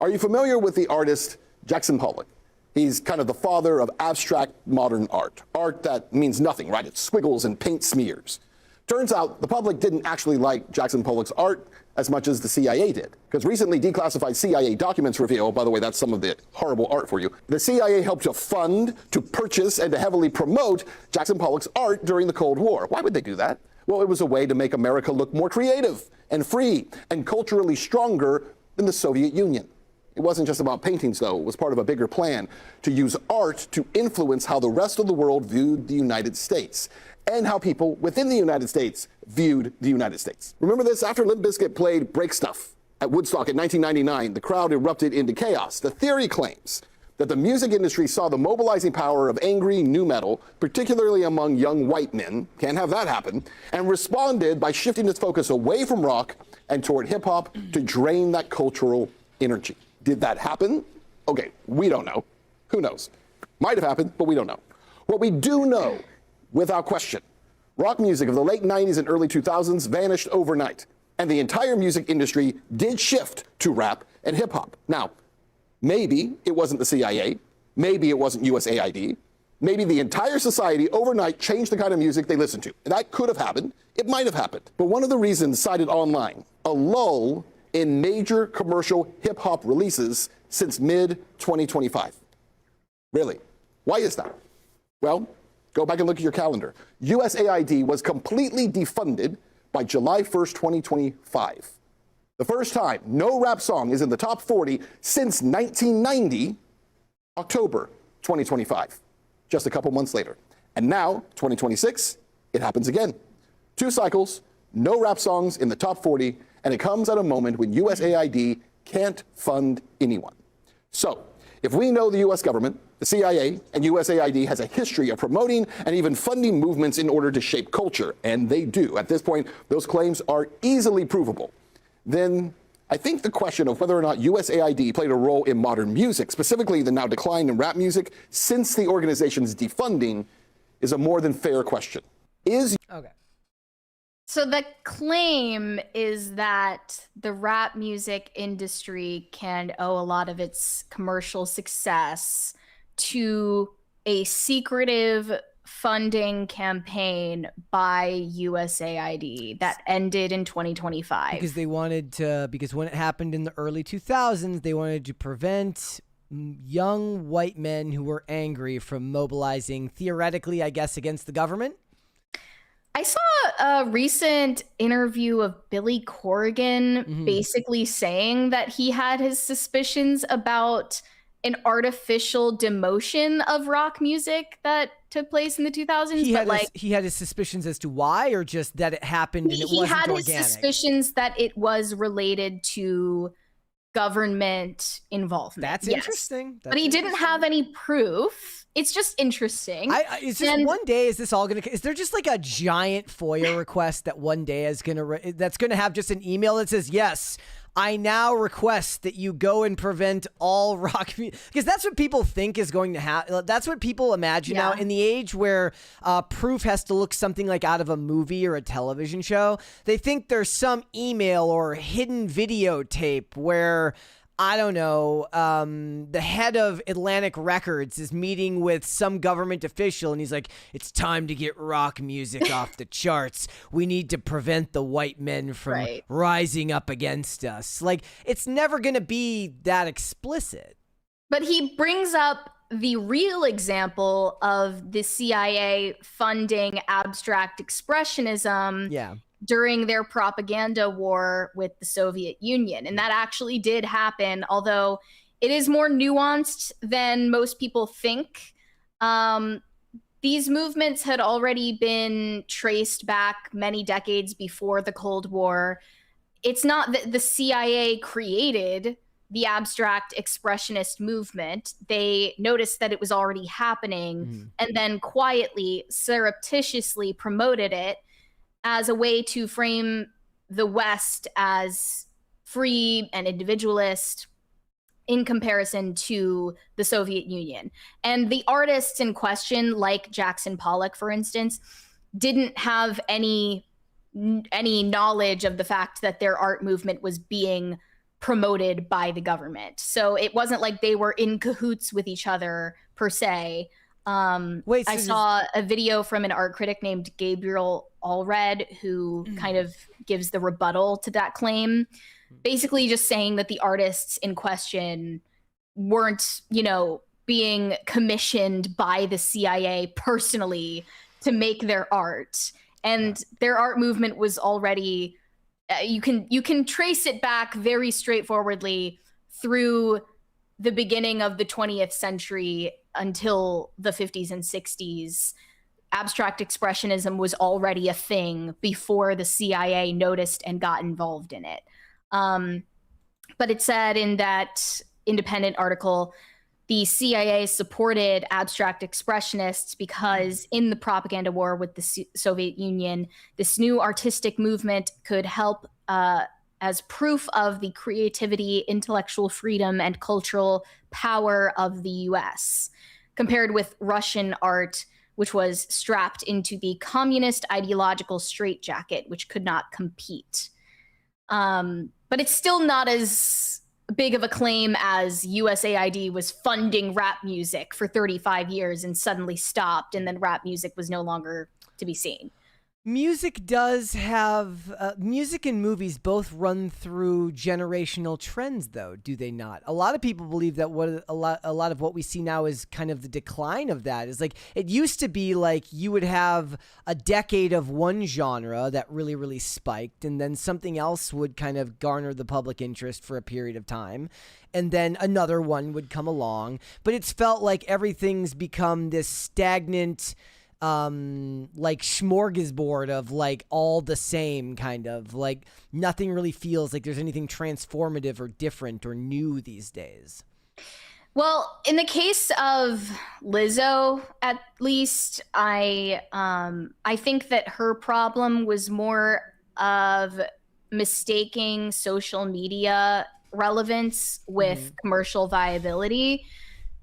Are you familiar with the artist Jackson Pollock? He's kind of the father of abstract modern art. Art that means nothing, right? It's squiggles and paint smears. Turns out the public didn't actually like Jackson Pollock's art as much as the CIA did. Because recently declassified CIA documents reveal, by the way, that's some of the horrible art for you, the CIA helped to fund, to purchase, and to heavily promote Jackson Pollock's art during the Cold War. Why would they do that? Well, it was a way to make America look more creative and free and culturally stronger than the Soviet Union. It wasn't just about paintings, though. It was part of a bigger plan to use art to influence how the rest of the world viewed the United States and how people within the United States viewed the United States. Remember this? After Limp Bizkit played Break Stuff at Woodstock in 1999, the crowd erupted into chaos. The theory claims that the music industry saw the mobilizing power of angry nu metal, particularly among young white men, can't have that happen, and responded by shifting its focus away from rock and toward hip-hop to drain that cultural energy. Did that happen? Okay, we don't know. Who knows? Might have happened, but we don't know. What we do know, without question, rock music of the late 90s and early 2000s vanished overnight, and the entire music industry did shift to rap and hip-hop. Now, maybe it wasn't the CIA, maybe it wasn't USAID, maybe the entire society overnight changed the kind of music they listened to. And that could have happened. It might have happened. But one of the reasons cited online, a lull in major commercial hip-hop releases since mid-2025. Really? Why is that? Well, go back and look at your calendar. USAID was completely defunded by July 1st, 2025. The first time no rap song is in the top 40 since 1990, October 2025, just a couple months later. And now, 2026, it happens again. 2 cycles, no rap songs in the top 40, and it comes at a moment when USAID can't fund anyone. So, if we know the US government, the CIA, and USAID has a history of promoting and even funding movements in order to shape culture, and they do. At this point, those claims are easily provable. Then I think the question of whether or not USAID played a role in modern music, specifically the now decline in rap music, since the organization's defunding, is a more than fair question. Okay. So the claim is that the rap music industry can owe a lot of its commercial success to a secretive funding campaign by USAID that ended in 2025. Because when it happened in the early 2000s, they wanted to prevent young white men who were angry from mobilizing, theoretically, I guess, against the government. I saw a recent interview of Billy Corrigan basically saying that he had his suspicions about an artificial demotion of rock music that took place in the 2000s. He had his suspicions as to why, or just that it happened and it wasn't organic? He had his suspicions that it was related to government involvement. That's interesting. But he didn't have any proof. It's just interesting. It's just one day, is this all going to, is there just like a giant FOIA request that one day is going to, that's going to have just an email that says, yes, I now request that you go and prevent all rock music? Because that's what people think is going to happen. That's what people imagine now in the age where proof has to look something like out of a movie or a television show. They think there's some email or hidden videotape where, I don't know, the head of Atlantic Records is meeting with some government official and he's like, it's time to get rock music off the charts. We need to prevent the white men from rising up against us. Like, it's never going to be that explicit. But he brings up the real example of the CIA funding abstract expressionism during their propaganda war with the Soviet Union. And that actually did happen, although it is more nuanced than most people think. These movements had already been traced back many decades before the Cold War. It's not that the CIA created the abstract expressionist movement. They noticed that it was already happening and then quietly, surreptitiously promoted it as a way to frame the West as free and individualist in comparison to the Soviet Union. And the artists in question, like Jackson Pollock, for instance, didn't have any knowledge of the fact that their art movement was being promoted by the government. So it wasn't like they were in cahoots with each other per se. I saw a video from an art critic named Gabriel Allred who kind of gives the rebuttal to that claim, basically just saying that the artists in question weren't, being commissioned by the CIA personally to make their art. And their art movement was already, you can trace it back very straightforwardly through the beginning of the 20th century until the 50s and 60s. Abstract expressionism was already a thing before the CIA noticed and got involved in it. But it said in that independent article, the CIA supported abstract expressionists because in the propaganda war with the Soviet Union, this new artistic movement could help as proof of the creativity, intellectual freedom, and cultural power of the US, compared with Russian art, which was strapped into the communist ideological straitjacket, which could not compete. But it's still not as big of a claim as USAID was funding rap music for 35 years and suddenly stopped, and then rap music was no longer to be seen. Music does have music and movies both run through generational trends, though, do they not? A lot of people believe that a lot of what we see now is kind of the decline of that. Is like it used to be like you would have a decade of one genre that really, really spiked, and then something else would kind of garner the public interest for a period of time, and then another one would come along. But it's felt like everything's become this stagnant, like smorgasbord of like all the same, kind of like nothing really feels like there's anything transformative or different or new these days. Well, in the case of Lizzo, at least, I think that her problem was more of mistaking social media relevance with commercial viability.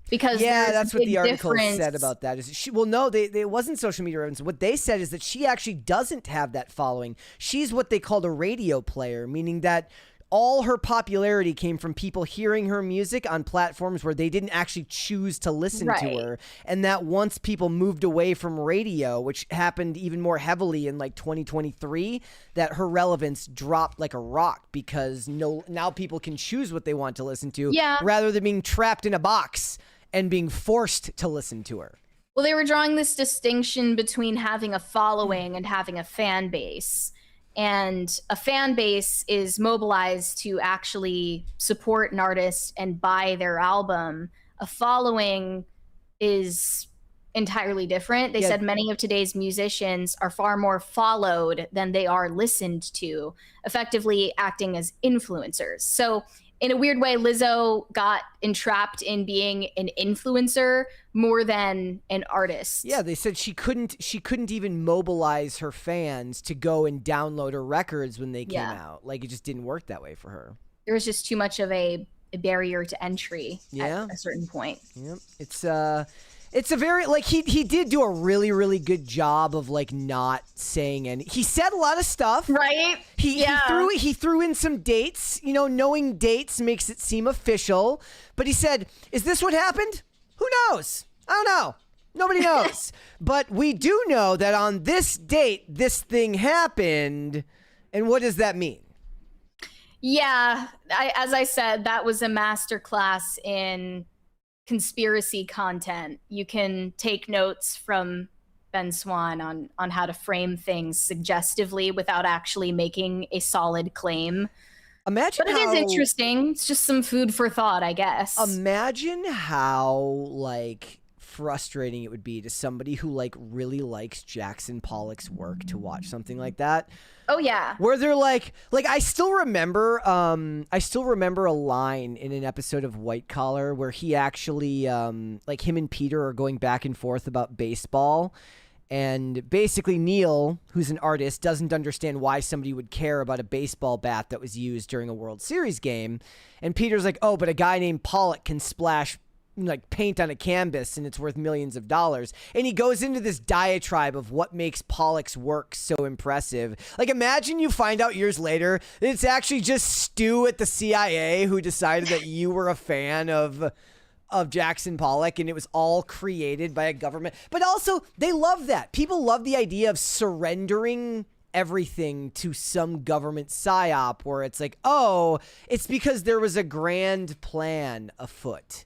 Because that's what the article said about that. It wasn't social media relevance. What they said is that she actually doesn't have that following. She's what they called a radio player, meaning that all her popularity came from people hearing her music on platforms where they didn't actually choose to listen to her. And that once people moved away from radio, which happened even more heavily in like 2023, that her relevance dropped like a rock because now people can choose what they want to listen to rather than being trapped in a box and being forced to listen to her. Well, they were drawing this distinction between having a following and having a fan base. And a fan base is mobilized to actually support an artist and buy their album. A following is entirely different. They said many of today's musicians are far more followed than they are listened to, effectively acting as influencers. So in a weird way, Lizzo got entrapped in being an influencer more than an artist. Yeah, they said she couldn't even mobilize her fans to go and download her records when they came out. Like, it just didn't work that way for her. There was just too much of a barrier to entry at a certain point. Yeah, it's a very, like, he did do a really, really good job of, like, not saying any. He said a lot of stuff. Right? He threw in some dates. Knowing dates makes it seem official. But he said, is this what happened? Who knows? I don't know. Nobody knows. But we do know that on this date, this thing happened. And what does that mean? Yeah. As I said, that was a masterclass in conspiracy content. You can take notes from Ben Swan on how to frame things suggestively without actually making a solid claim. But it is interesting. It's just some food for thought, I guess. Imagine how, like, frustrating it would be to somebody who, like, really likes Jackson Pollock's work to watch something like that. Oh yeah. Where they're like I still remember a line in an episode of White Collar where he actually like him and Peter are going back and forth about baseball, And basically Neil, who's an artist, doesn't understand why somebody would care about a baseball bat that was used during a World Series game. And Peter's like, oh, but a guy named Pollock can splash like paint on a canvas and it's worth millions of dollars. And he goes into this diatribe of what makes Pollock's work so impressive. Like, imagine you find out years later that it's actually just Stu at the CIA who decided that you were a fan of Jackson Pollock, and it was all created by a government. But also, they love that. People love the idea of surrendering everything to some government psyop where it's like, oh, it's because there was a grand plan afoot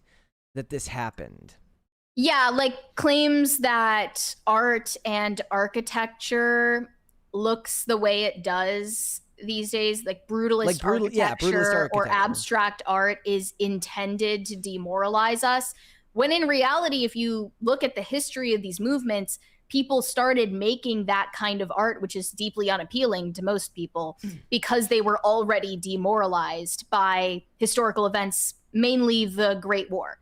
that this happened. Yeah, like claims that art and architecture looks the way it does these days, like brutalist architecture or abstract art is intended to demoralize us. When in reality, if you look at the history of these movements, people started making that kind of art, which is deeply unappealing to most people, because they were already demoralized by historical events, mainly the Great War.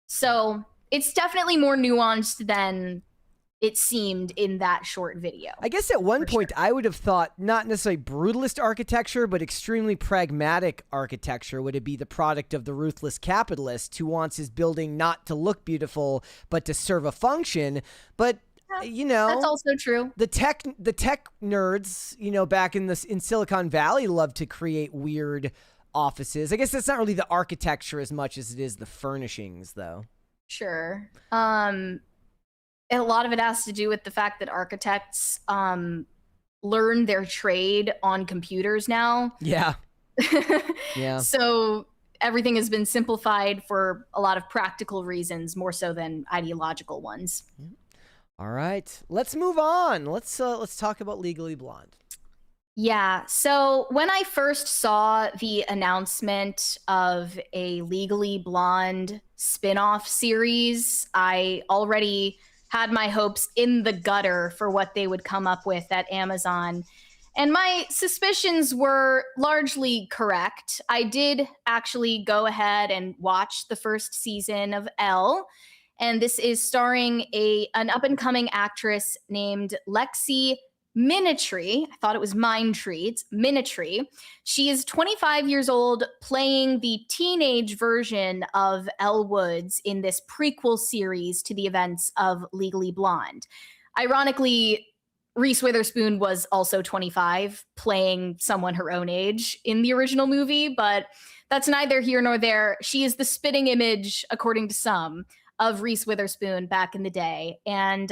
So it's definitely more nuanced than it seemed in that short video. I guess at one point I would have thought not necessarily brutalist architecture, but extremely pragmatic architecture would it be the product of the ruthless capitalist who wants his building not to look beautiful, but to serve a function. But you know, that's also true. The tech nerds, you know, back in Silicon Valley love to create weird offices. I guess that's not really the architecture as much as it is the furnishings, though. Sure. A lot of it has to do with the fact that architects learn their trade on computers now. Yeah. Yeah. So everything has been simplified for a lot of practical reasons, more so than ideological ones. All right, let's move on. Let's talk about Legally Blonde. Yeah. So when I first saw the announcement of a Legally Blonde spin-off series, I already had my hopes in the gutter for what they would come up with at Amazon. And my suspicions were largely correct. I did actually go ahead and watch the first season of Elle. And this is starring an up-and-coming actress named Lexi Minetry. I thought it was Mindtree. It's Minetry. She is 25 years old, playing the teenage version of Elle Woods in this prequel series to the events of Legally Blonde. Ironically, Reese Witherspoon was also 25, playing someone her own age in the original movie, but that's neither here nor there. She is the spitting image, according to some, of Reese Witherspoon back in the day. And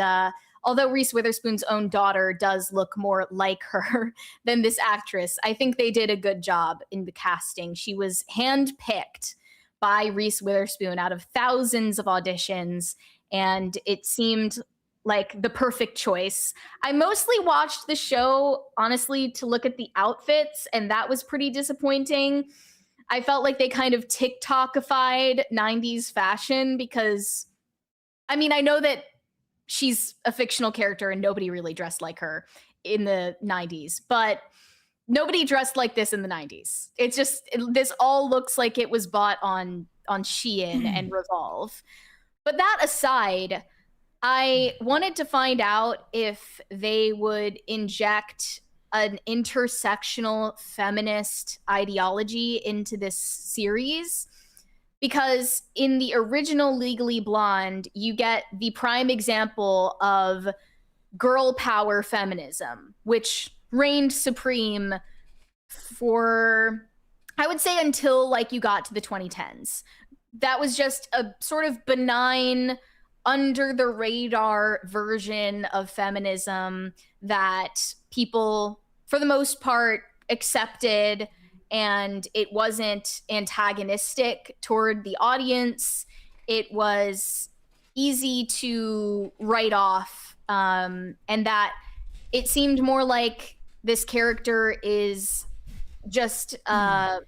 although Reese Witherspoon's own daughter does look more like her than this actress, I think they did a good job in the casting. She was handpicked by Reese Witherspoon out of thousands of auditions, and it seemed like the perfect choice. I mostly watched the show, honestly, to look at the outfits, and that was pretty disappointing. I felt like they kind of TikTokified 90s fashion because, I mean, I know that she's a fictional character and nobody really dressed like her in the 90s, but nobody dressed like this in the 90s. It's just, this all looks like it was bought on Shein and Revolve. But that aside, I wanted to find out if they would inject an intersectional feminist ideology into this series. Because in the original Legally Blonde, you get the prime example of girl power feminism, which reigned supreme for, I would say, until like you got to the 2010s. That was just a sort of benign, under the radar version of feminism that people, for the most part, accepted, and it wasn't antagonistic toward the audience. It was easy to write off, and that it seemed more like this character is just a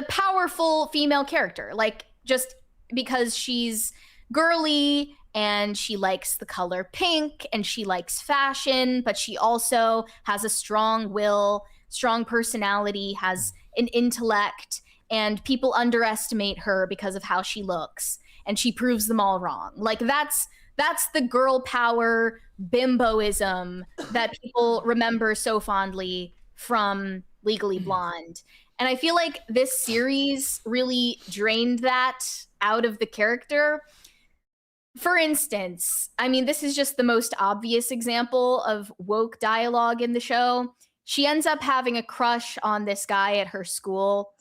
powerful female character, like just because she's girly and she likes the color pink and she likes fashion, but she also has a strong will, strong personality, has an intellect, and people underestimate her because of how she looks, and she proves them all wrong. Like that's the girl power bimboism that people remember so fondly from Legally Blonde. And I feel like this series really drained that out of the character. For instance, I mean, this is just the most obvious example of woke dialogue in the show. She ends up having a crush on this guy at her school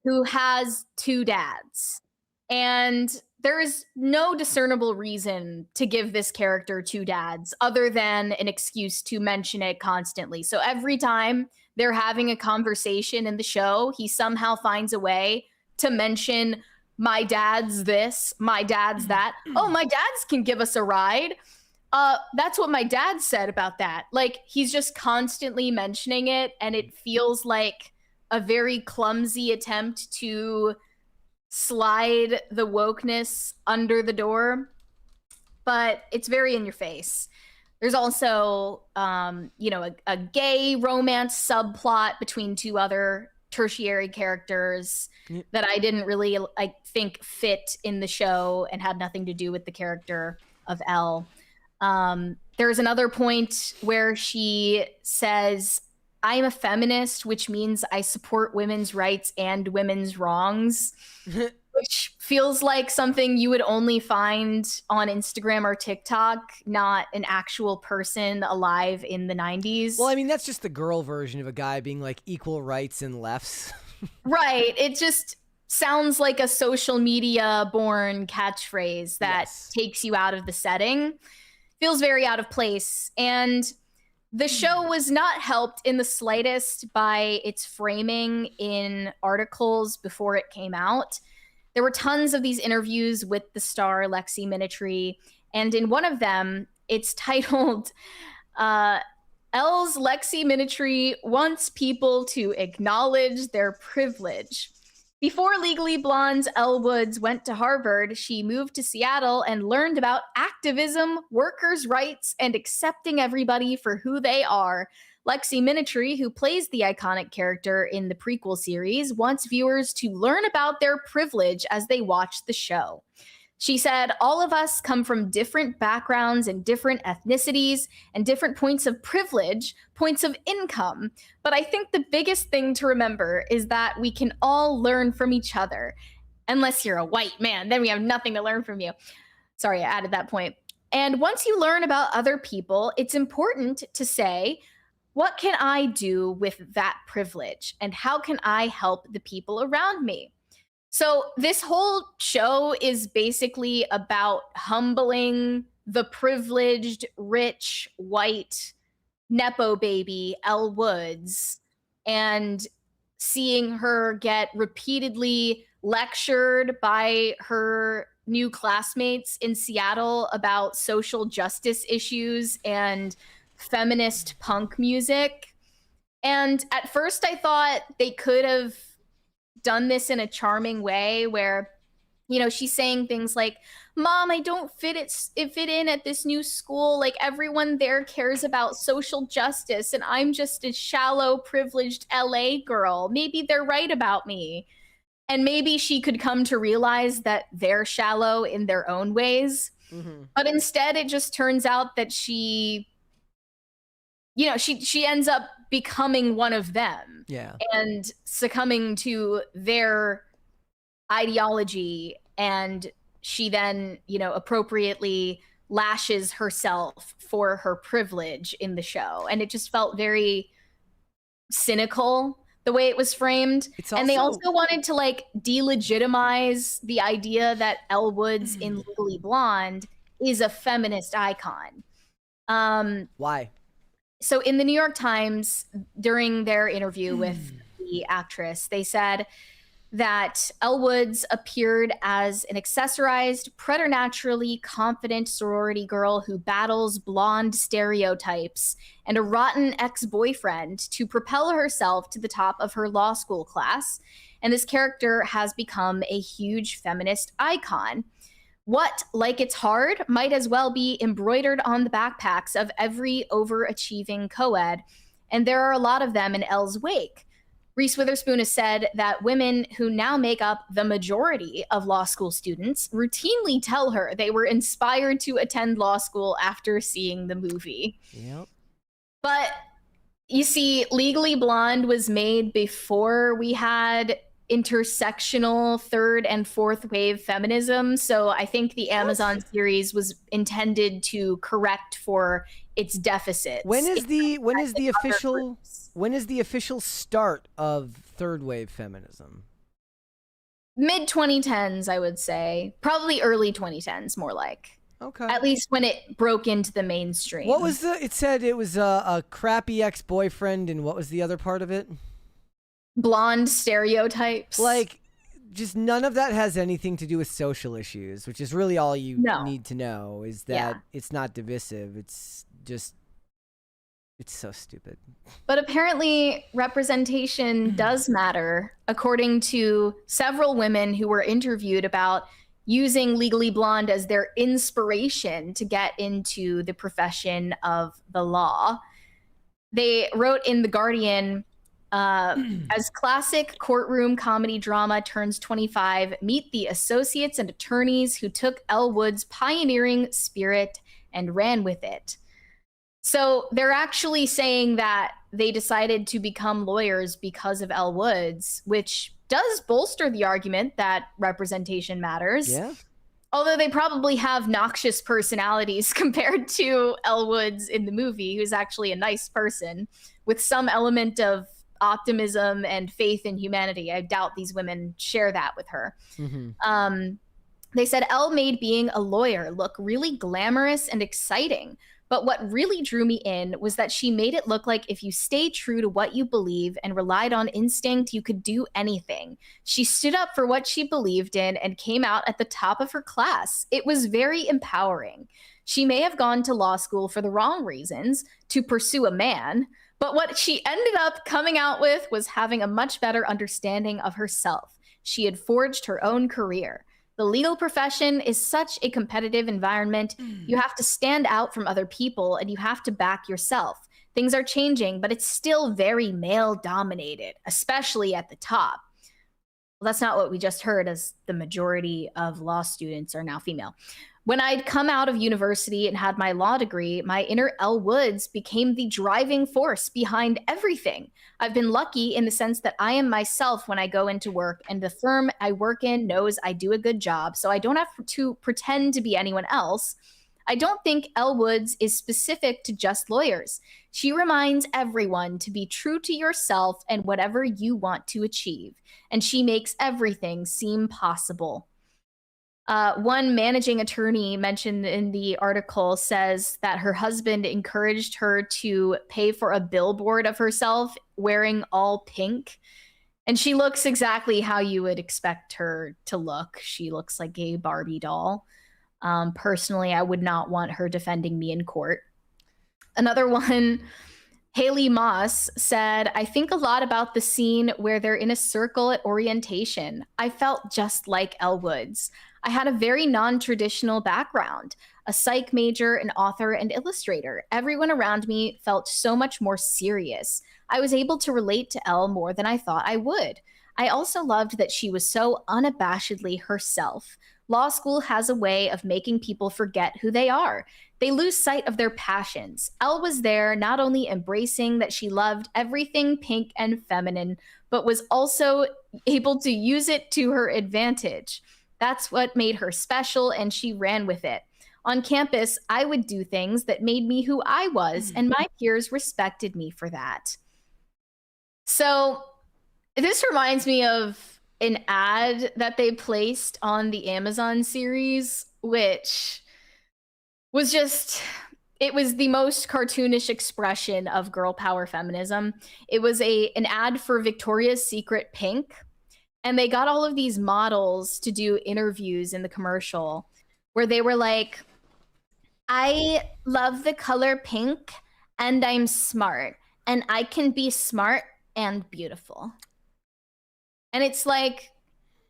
who has 2 dads. And there is no discernible reason to give this character 2 dads other than an excuse to mention it constantly. So every time they're having a conversation in the show, he somehow finds a way to mention, my dad's this, my dad's that. Oh, my dad's can give us a ride. That's what my dad said about that. Like, he's just constantly mentioning it, and it feels like a very clumsy attempt to slide the wokeness under the door, but it's very in your face. There's also, a gay romance subplot between 2 other tertiary characters that I didn't really, I think, fit in the show and had nothing to do with the character of Elle. There's another point where she says, I'm a feminist, which means I support women's rights and women's wrongs, which feels like something you would only find on Instagram or TikTok, not an actual person alive in the 90s. Well, I mean, that's just the girl version of a guy being like equal rights and lefts. Right. It just sounds like a social media born catchphrase that takes you out of the setting. Feels very out of place. And the show was not helped in the slightest by its framing in articles before it came out. There were tons of these interviews with the star Lexi Minitry, and in one of them, it's titled, Elle's Lexi Minitry wants people to acknowledge their privilege. Before Legally Blonde's Elle Woods went to Harvard, she moved to Seattle and learned about activism, workers' rights, and accepting everybody for who they are. Lexi Minitry, who plays the iconic character in the prequel series, wants viewers to learn about their privilege as they watch the show. She said, all of us come from different backgrounds and different ethnicities and different points of privilege, points of income. But I think the biggest thing to remember is that we can all learn from each other. Unless you're a white man, then we have nothing to learn from you. Sorry, I added that point. And once you learn about other people, it's important to say, what can I do with that privilege? And how can I help the people around me? So this whole show is basically about humbling the privileged, rich, white, Nepo baby, Elle Woods, and seeing her get repeatedly lectured by her new classmates in Seattle about social justice issues and feminist punk music. And at first I thought they could have done this in a charming way where, you know, she's saying things like, Mom, I don't fit in at this new school. Like, everyone there cares about social justice, and I'm just a shallow, privileged LA girl. Maybe they're right about me. And maybe she could come to realize that they're shallow in their own ways. Mm-hmm. But instead, it just turns out that she ends up becoming one of them. Yeah. And succumbing to their ideology, and she then, appropriately lashes herself for her privilege in the show. And it just felt very cynical the way it was framed. And they also wanted to delegitimize the idea that Elle Woods in Legally Blonde is a feminist icon. Why? So in the New York Times, during their interview with the actress, they said that Elle Woods appeared as an accessorized, preternaturally confident sorority girl who battles blonde stereotypes and a rotten ex-boyfriend to propel herself to the top of her law school class. And this character has become a huge feminist icon. What, like it's hard, might as well be embroidered on the backpacks of every overachieving co-ed. And there are a lot of them in Elle's wake. Reese Witherspoon has said that women who now make up the majority of law school students routinely tell her they were inspired to attend law school after seeing the movie. Yep. But you see, Legally Blonde was made before we had intersectional third and fourth wave feminism. So I think the Amazon series was intended to correct for its deficits. When is the official start of third wave feminism? Mid 2010s, I would say. Probably early 2010s, more like. Okay. At least when it broke into the mainstream. What was it said it was a crappy ex-boyfriend, and what was the other part of it? Blonde stereotypes. Like, just none of that has anything to do with social issues, which is really all you need to know, is that it's not divisive. It's just, it's so stupid. But apparently representation does matter, according to several women who were interviewed about using Legally Blonde as their inspiration to get into the profession of the law. They wrote in The Guardian, as classic courtroom comedy drama turns 25, meet the associates and attorneys who took Elle Wood's pioneering spirit and ran with it. So they're actually saying that they decided to become lawyers because of Elle Woods, which does bolster the argument that representation matters. Yeah. Although they probably have noxious personalities compared to Elle Woods in the movie, who's actually a nice person with some element of optimism and faith in humanity. I doubt these women share that with her. Mm-hmm. They said Elle made being a lawyer look really glamorous and exciting. But what really drew me in was that she made it look like if you stayed true to what you believe and relied on instinct, you could do anything. She stood up for what she believed in and came out at the top of her class. It was very empowering. She may have gone to law school for the wrong reasons, to pursue a man, but what she ended up coming out with was having a much better understanding of herself. She had forged her own career. The legal profession is such a competitive environment. You have to stand out from other people and you have to back yourself. Things are changing, but it's still very male dominated, especially at the top. Well, that's not what we just heard, as the majority of law students are now female. When I'd come out of university and had my law degree, my inner Elle Woods became the driving force behind everything. I've been lucky in the sense that I am myself when I go into work, and the firm I work in knows I do a good job, so I don't have to pretend to be anyone else. I don't think Elle Woods is specific to just lawyers. She reminds everyone to be true to yourself and whatever you want to achieve, and she makes everything seem possible. One managing attorney mentioned in the article says that her husband encouraged her to pay for a billboard of herself wearing all pink. And she looks exactly how you would expect her to look. She looks like a Barbie doll. Personally, I would not want her defending me in court. Another one, Haley Moss, said, I think a lot about the scene where they're in a circle at orientation. I felt just like Elle Woods. I had a very non-traditional background, a psych major, an author, and illustrator. Everyone around me felt so much more serious. I was able to relate to Elle more than I thought I would. I also loved that she was so unabashedly herself. Law school has a way of making people forget who they are. They lose sight of their passions. Elle was there not only embracing that she loved everything pink and feminine, but was also able to use it to her advantage. That's what made her special, and she ran with it. On campus, I would do things that made me who I was, and my peers respected me for that. So this reminds me of an ad that they placed on the Amazon series, which was just, it was the most cartoonish expression of girl power feminism. It was an ad for Victoria's Secret Pink. And they got all of these models to do interviews in the commercial where they were like, I love the color pink and I'm smart and I can be smart and beautiful. And it's like,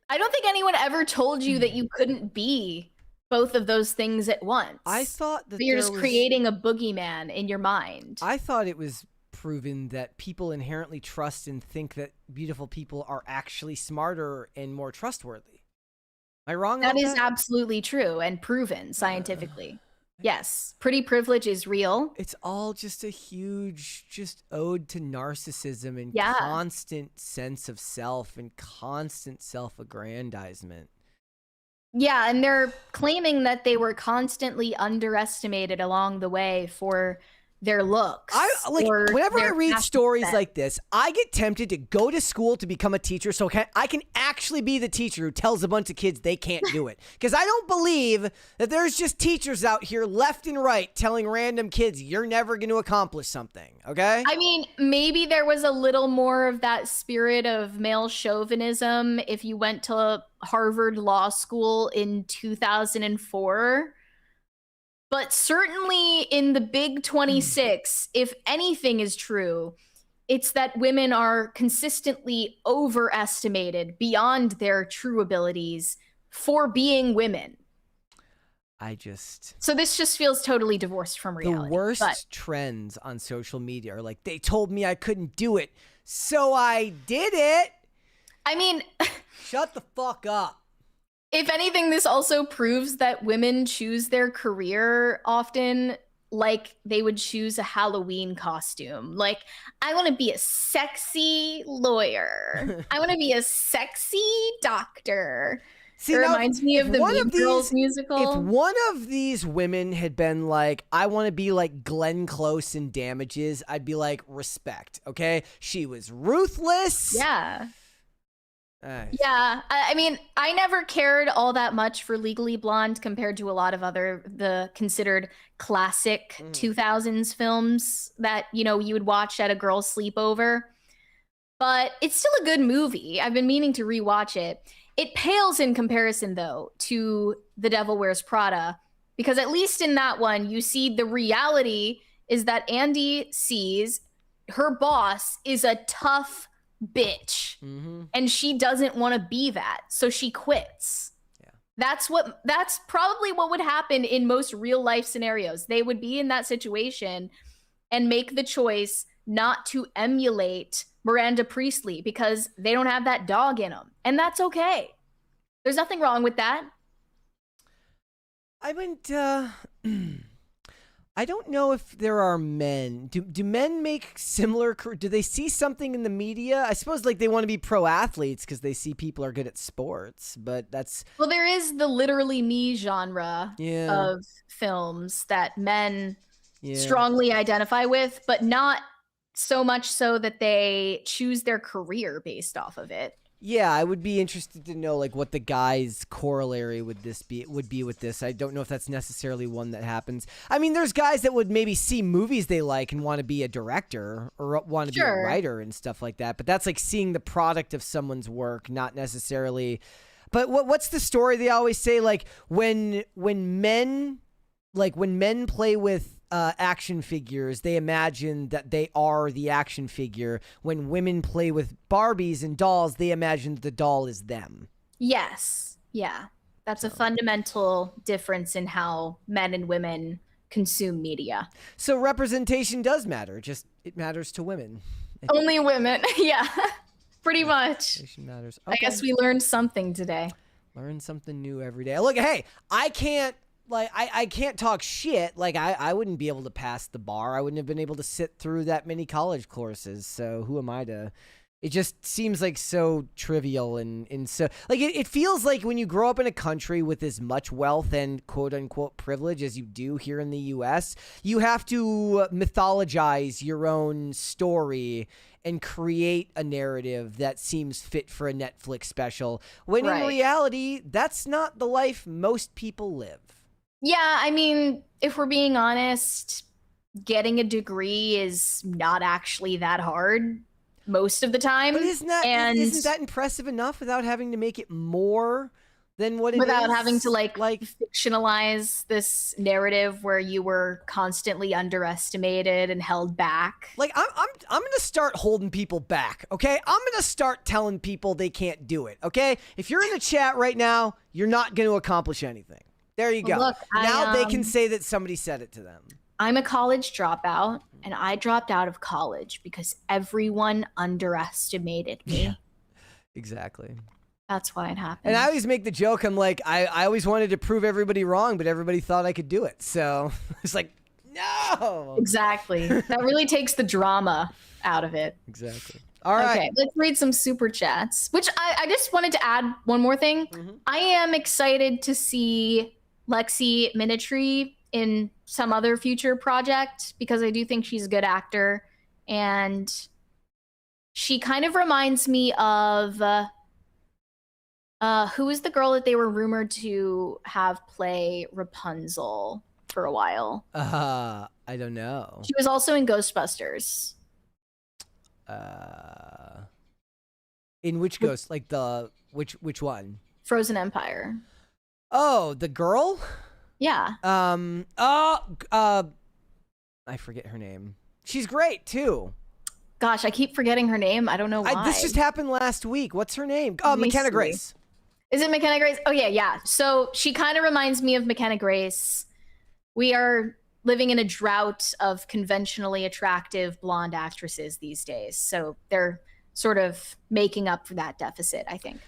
I don't think anyone ever told you that you couldn't be both of those things at once. I thought that you're just creating a boogeyman in your mind. I thought it was proven that people inherently trust and think that beautiful people are actually smarter and more trustworthy. Am I wrong about That is that? absolutely true and proven scientifically. Yes, pretty privilege is real. It's all just a huge ode to narcissism and Yeah. constant sense of self and constant self-aggrandizement. Yeah, and they're claiming that they were constantly underestimated along the way for their looks. or Whenever I their read fashion stories sense. like this, I get tempted to go to school to become a teacher so I can actually be the teacher who tells a bunch of kids they can't do it. Because I don't believe that there's just teachers out here left and right telling random kids you're never going to accomplish something, okay? I mean, maybe there was a little more of that spirit of male chauvinism if you went to Harvard Law School in 2004. But certainly in the Big 26, if anything is true, it's that women are consistently overestimated beyond their true abilities for being women. So this just feels totally divorced from reality. The worst trends on social media are like, they told me I couldn't do it, so I did it. I mean, shut the fuck up. If anything, this also proves that women choose their career often like they would choose a Halloween costume. Like, I want to be a sexy lawyer. I want to be a sexy doctor. See, it reminds me of the Mean Girls musical. If one of these women had been like, I want to be like Glenn Close in Damages, I'd be like, respect, okay? She was ruthless. Yeah. Yeah, I mean, I never cared all that much for Legally Blonde compared to a lot of the considered classic 2000s films that, you would watch at a girl's sleepover. But it's still a good movie. I've been meaning to rewatch it. It pales in comparison, though, to The Devil Wears Prada, because at least in that one, you see the reality is that Andy sees her boss is a tough bitch, and she doesn't want to be that, so she quits. That's probably what would happen in most real life scenarios. They would be in that situation and make the choice not to emulate Miranda Priestley because they don't have that dog in them, and that's okay. There's nothing wrong with that. I don't know if there are men. Do men make similar? Do they see something in the media? I suppose like they want to be pro athletes because they see people are good at sports. But well, there is the literally me genre of films that men strongly identify with, but not so much so that they choose their career based off of it. Yeah, I would be interested to know like what the guy's corollary would be with this. I don't know if that's necessarily one that happens. I mean, there's guys that would maybe see movies they like and want to be a director or want to be a writer and stuff like that. But that's like seeing the product of someone's work, not necessarily. But what's the story they always say? Like when men play with action figures, they imagine that they are the action figure. When women play with Barbies and dolls, they imagine that the doll is them. Yes. Yeah. That's a fundamental difference in how men and women consume media. So representation does matter. Just it matters to women. Only women. Yeah. Pretty much. Representation matters. Okay. I guess we learned something today. Learn something new every day. Look, hey, I can't talk shit. Like I wouldn't be able to pass the bar. I wouldn't have been able to sit through that many college courses. So who am I to? It just seems like so trivial and so like it feels like when you grow up in a country with as much wealth and quote unquote privilege as you do here in the US, you have to mythologize your own story and create a narrative that seems fit for a Netflix special. When in reality, that's not the life most people live. Yeah, I mean, if we're being honest, getting a degree is not actually that hard most of the time. But isn't that impressive enough without having to make it more than what it is? Without having to like fictionalize this narrative where you were constantly underestimated and held back. Like I'm going to start holding people back, okay? I'm going to start telling people they can't do it, okay? If you're in the chat right now, you're not going to accomplish anything. There you go. Look, now they can say that somebody said it to them. I'm a college dropout, and I dropped out of college because everyone underestimated me. Yeah, exactly. That's why it happened. And I always make the joke, I'm like, I always wanted to prove everybody wrong, but everybody thought I could do it. So it's like, no. Exactly. That really takes the drama out of it. Exactly. All right. Okay, let's read some super chats, which I just wanted to add one more thing. I am excited to see Lexi Minitree in some other future project because I do think she's a good actor. And she kind of reminds me of who is the girl that they were rumored to have play Rapunzel for a while? I don't know. She was also in Ghostbusters. In which Ghost? Like which one? Frozen Empire. Oh, the girl? Yeah. I forget her name. She's great too. Gosh, I keep forgetting her name. I don't know why. This just happened last week. What's her name? Oh, McKenna Grace. Is it McKenna Grace? Oh, yeah. So she kind of reminds me of McKenna Grace. We are living in a drought of conventionally attractive blonde actresses these days. So they're sort of making up for that deficit, I think.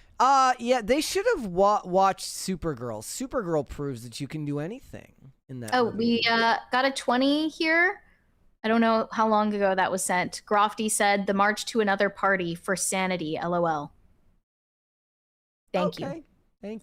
Yeah, they should have watched Supergirl. Supergirl proves that you can do anything in that movie. We got a 20 here. I don't know how long ago that was sent. Grofty said, "The march to another party for sanity, LOL." Thank you.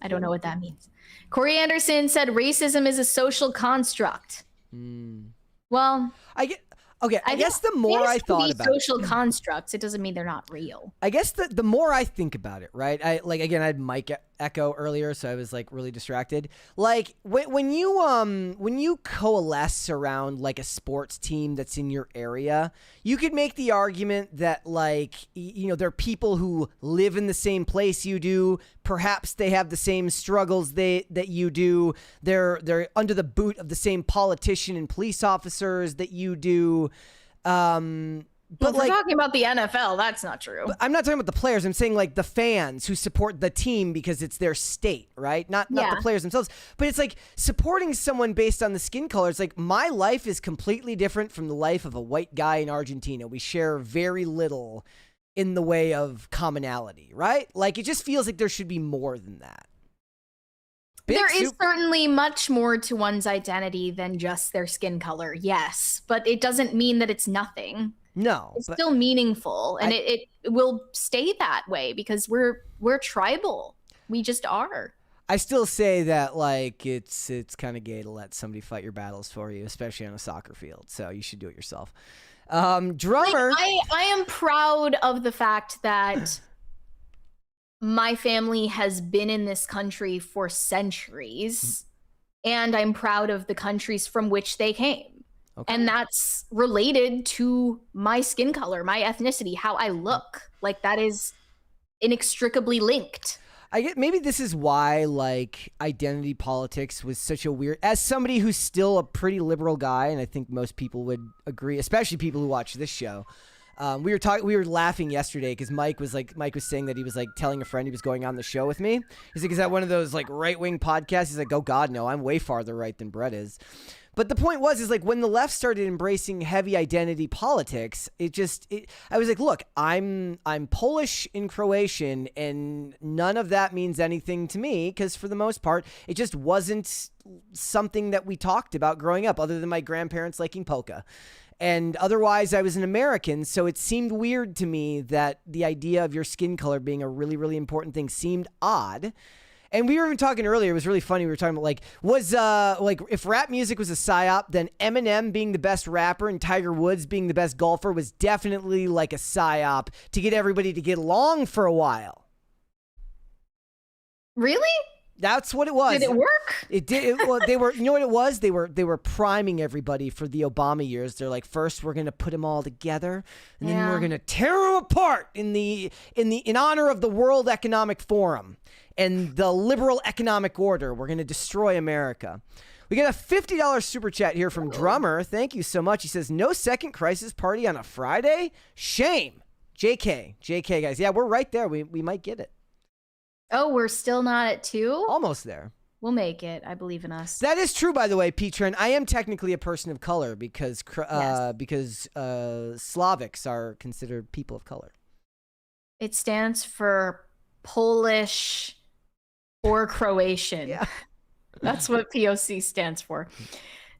I don't know what that means. Corey Anderson said, "Racism is a social construct." Well, I guess the more I thought about social constructs, it doesn't mean they're not real. I guess the more I think about it, right? I had Mike echo earlier, so I was like really distracted. Like when you coalesce around like a sports team that's in your area, you could make the argument that like there are people who live in the same place you do. Perhaps they have the same struggles that you do. They're under the boot of the same politician and police officers that you do. But if we're talking about the NFL, that's not true. I'm not talking about the players. I'm saying like the fans who support the team because it's their state, right? Not the players themselves. But it's like supporting someone based on the skin color. It's like my life is completely different from the life of a white guy in Argentina. We share very little in the way of commonality, right? Like it just feels like there should be more than that. There is certainly much more to one's identity than just their skin color, yes. But it doesn't mean that it's nothing. No. It's still meaningful, and it will stay that way because we're tribal. We just are. I still say that like it's kind of gay to let somebody fight your battles for you, especially on a soccer field. So you should do it yourself. Drummer. I am proud of the fact that my family has been in this country for centuries, and I'm proud of the countries from which they came. Okay. And that's related to my skin color, my ethnicity, how I look. Like that is inextricably linked. I get maybe this is why like identity politics was such a weird, as somebody who's still a pretty liberal guy, and I think most people would agree, especially people who watch this show. We were laughing yesterday because Mike was saying that he was like telling a friend he was going on the show with me. He's like, is that one of those like right-wing podcasts? He's like, oh God, no, I'm way farther right than Brett is. But the point is like when the left started embracing heavy identity politics, I was like, look, I'm Polish and Croatian, and none of that means anything to me because for the most part, it just wasn't something that we talked about growing up, other than my grandparents liking polka. And otherwise, I was an American, so it seemed weird to me that the idea of your skin color being a really, really important thing seemed odd. And we were even talking earlier, it was really funny, we were talking about, like, if rap music was a psyop, then Eminem being the best rapper and Tiger Woods being the best golfer was definitely like a psyop to get everybody to get along for a while. Really? That's what it was. Did it work? It did. Well, they were. You know what it was? They were priming everybody for the Obama years. They're like, first we're gonna put them all together, and then we're gonna tear them apart in honor of the World Economic Forum and the liberal economic order. We're gonna destroy America. We got a $50 super chat here from Drummer. Thank you so much. He says, no second crisis party on a Friday? Shame. JK, guys. Yeah, we're right there. We might get it. Oh, we're still not at 2? Almost there. We'll make it. I believe in us. That is true, by the way, Petra, and I am technically a person of color because Slavics are considered people of color. It stands for Polish or Croatian. Yeah. That's what POC stands for.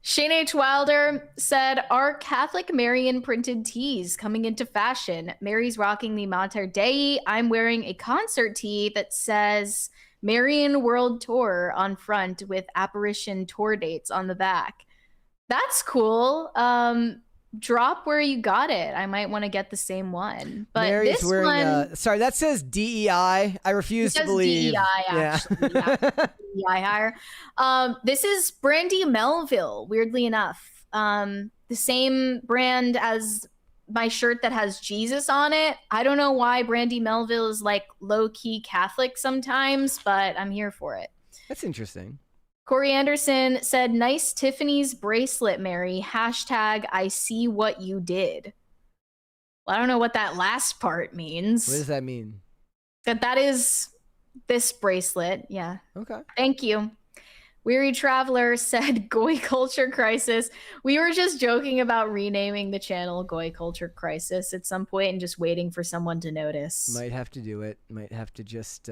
Shane H. Wilder said, are Catholic Marian printed tees coming into fashion? Mary's rocking the Mater Dei. I'm wearing a concert tee that says Marian World Tour on front with apparition tour dates on the back. That's cool. Drop where you got it. I might want to get the same one. But Mary's this wearing one, sorry, that says DEI. I refuse to believe. DEI, actually. Yeah. DEI hire. This is Brandy Melville, weirdly enough. The same brand as my shirt that has Jesus on it. I don't know why Brandy Melville is like low-key Catholic sometimes, but I'm here for it. That's interesting. Corey Anderson said, nice Tiffany's bracelet, Mary. Hashtag I see what you did. Well, I don't know what that last part means. What does that mean? That is this bracelet. Yeah. Okay. Thank you. Weary Traveler said, Goy Culture Crisis. We were just joking about renaming the channel Goy Culture Crisis at some point and just waiting for someone to notice. Might have to do it. Might have to just,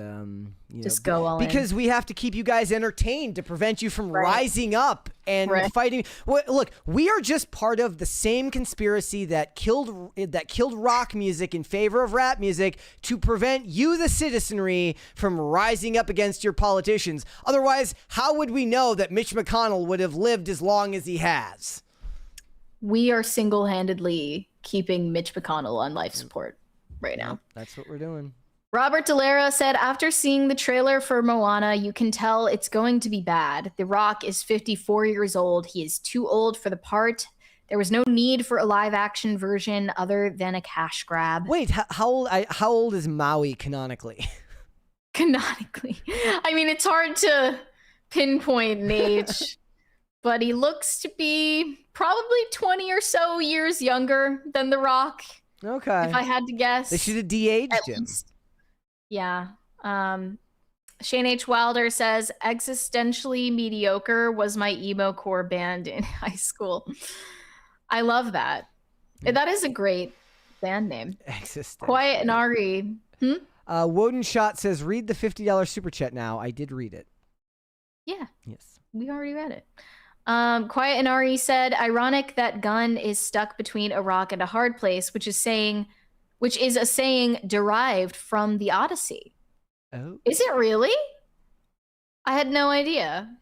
just go all in. Because we have to keep you guys entertained to prevent you from rising up and fighting. Well, look, we are just part of the same conspiracy that killed rock music in favor of rap music to prevent you, the citizenry, from rising up against your politicians. Otherwise, how would we know that Mitch McConnell would have lived as long as he has? We are single-handedly keeping Mitch McConnell on life support right now. That's what we're doing. Robert Delara said, after seeing the trailer for Moana, you can tell it's going to be bad. The Rock is 54 years old. He is too old for the part. There was no need for a live-action version other than a cash grab. Wait, how old is Maui canonically? Canonically. I mean, it's hard to pinpoint an age, but he looks to be probably 20 or so years younger than The Rock. Okay. If I had to guess. They should have de-aged him. Yeah. Shane H. Wilder says, existentially mediocre was my emo core band in high school. I love that. That is a great band name. Quiet and Ari. Woden Shot says, read the $50 super chat now. I did read it. Yeah. Yes. We already read it. Quiet and Ari said, ironic that Gunn is stuck between a rock and a hard place, which is a saying derived from the Odyssey. Oh. Is it really? I had no idea.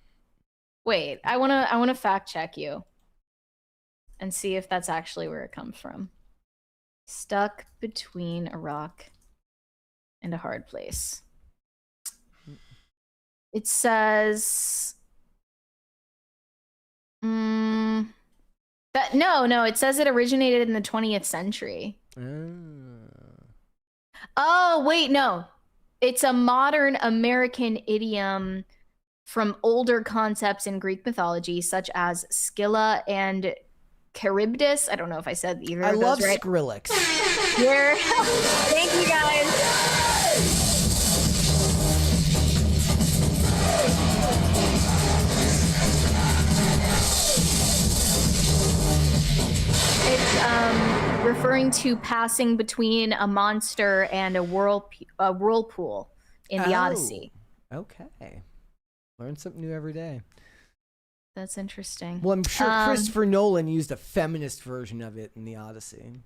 Wait, I wanna fact check you and see if that's actually where it comes from. Stuck between a rock and a hard place. It says that no, it says it originated in the 20th century. Oh, wait, no. It's a modern American idiom from older concepts in Greek mythology, such as Scylla and Charybdis. I don't know if I said either of those right. I love Skrillex. Here. Thank you, guys. It's referring to passing between a monster and a whirlpool in the Odyssey. Okay. Learn something new every day. That's interesting. Well, I'm sure Christopher Nolan used a feminist version of it in the Odyssey.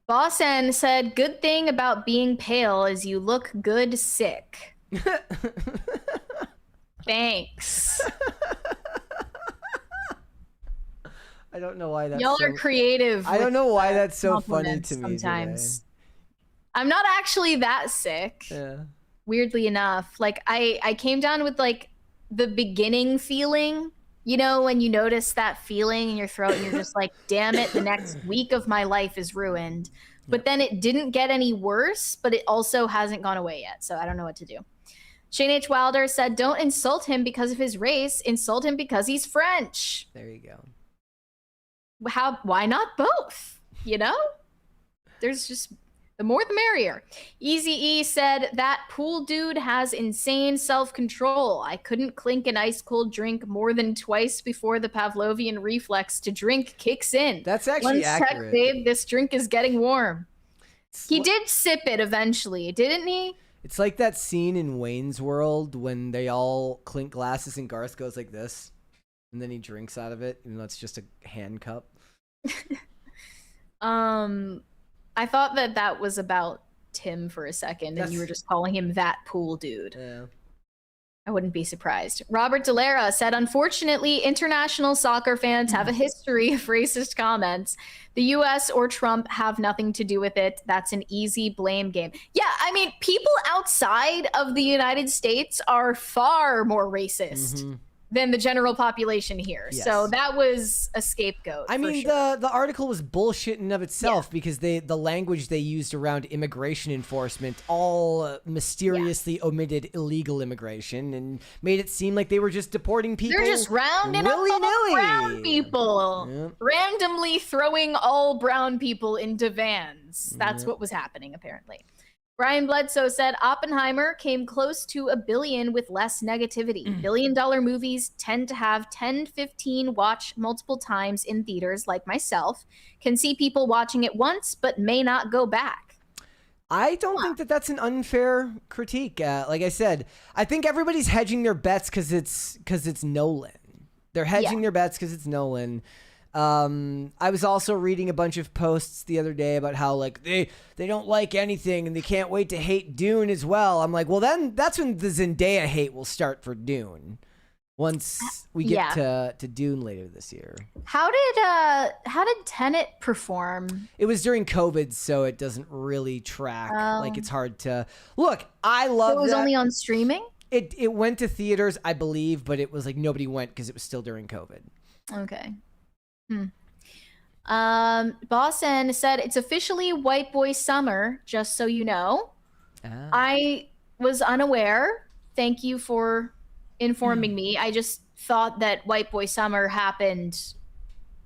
Boss N said, good thing about being pale is you look good sick. Thanks. I don't know why that's Y'all are creative. I don't know why that's so funny to me sometimes. Today. I'm not actually that sick. Yeah. Weirdly enough. Like I came down with like the beginning feeling, you know, when you notice that feeling in your throat and you're just like, damn it, the next week of my life is ruined. But then it didn't get any worse, but it also hasn't gone away yet. So I don't know what to do. Shane H. Wilder said, don't insult him because of his race. Insult him because he's French. There you go. Why not both? You know? There's just The more the merrier. Easy-E said, that pool dude has insane self-control. I couldn't clink an ice-cold drink more than twice before the Pavlovian reflex to drink kicks in. That's actually One sec, accurate. babe, this drink is getting warm. He did sip it eventually, didn't he? It's like that scene in Wayne's World when they all clink glasses and Garth goes like this, and then he drinks out of it, and that's just a hand cup. I thought that was about Tim for a second, and you were just calling him that pool dude. Yeah. I wouldn't be surprised. Robert Delara said, unfortunately, international soccer fans have a history of racist comments. The U.S. or Trump have nothing to do with it. That's an easy blame game. Yeah, I mean, people outside of the United States are far more racist than the general population here. Yes. So that was a scapegoat. I mean, sure. the article was bullshit in of itself because the language they used around immigration enforcement all mysteriously omitted illegal immigration and made it seem like they were just deporting people. They're just rounding up all brown people, randomly throwing all brown people into vans. That's what was happening, apparently. Brian Bledsoe said Oppenheimer came close to $1 billion with less negativity. $1 billion movies tend to have 10, 15 watch multiple times in theaters, like myself. Can see people watching it once, but may not go back. I don't think that's an unfair critique. Like I said, I think everybody's hedging their bets because it's Nolan. They're hedging their bets because it's Nolan. I was also reading a bunch of posts the other day about how like they don't like anything and they can't wait to hate Dune as well. I'm like, well, then that's when the Zendaya hate will start for Dune. Once we get to Dune later this year. How did Tenet perform? It was during COVID, so it doesn't really track. Like it's hard to look. I love. It was only on streaming. It went to theaters, I believe, but it was like nobody went because it was still during COVID. Okay. Boston said it's officially White Boy Summer, just so you know. I was unaware. Thank you for informing me. I just thought that White Boy Summer happened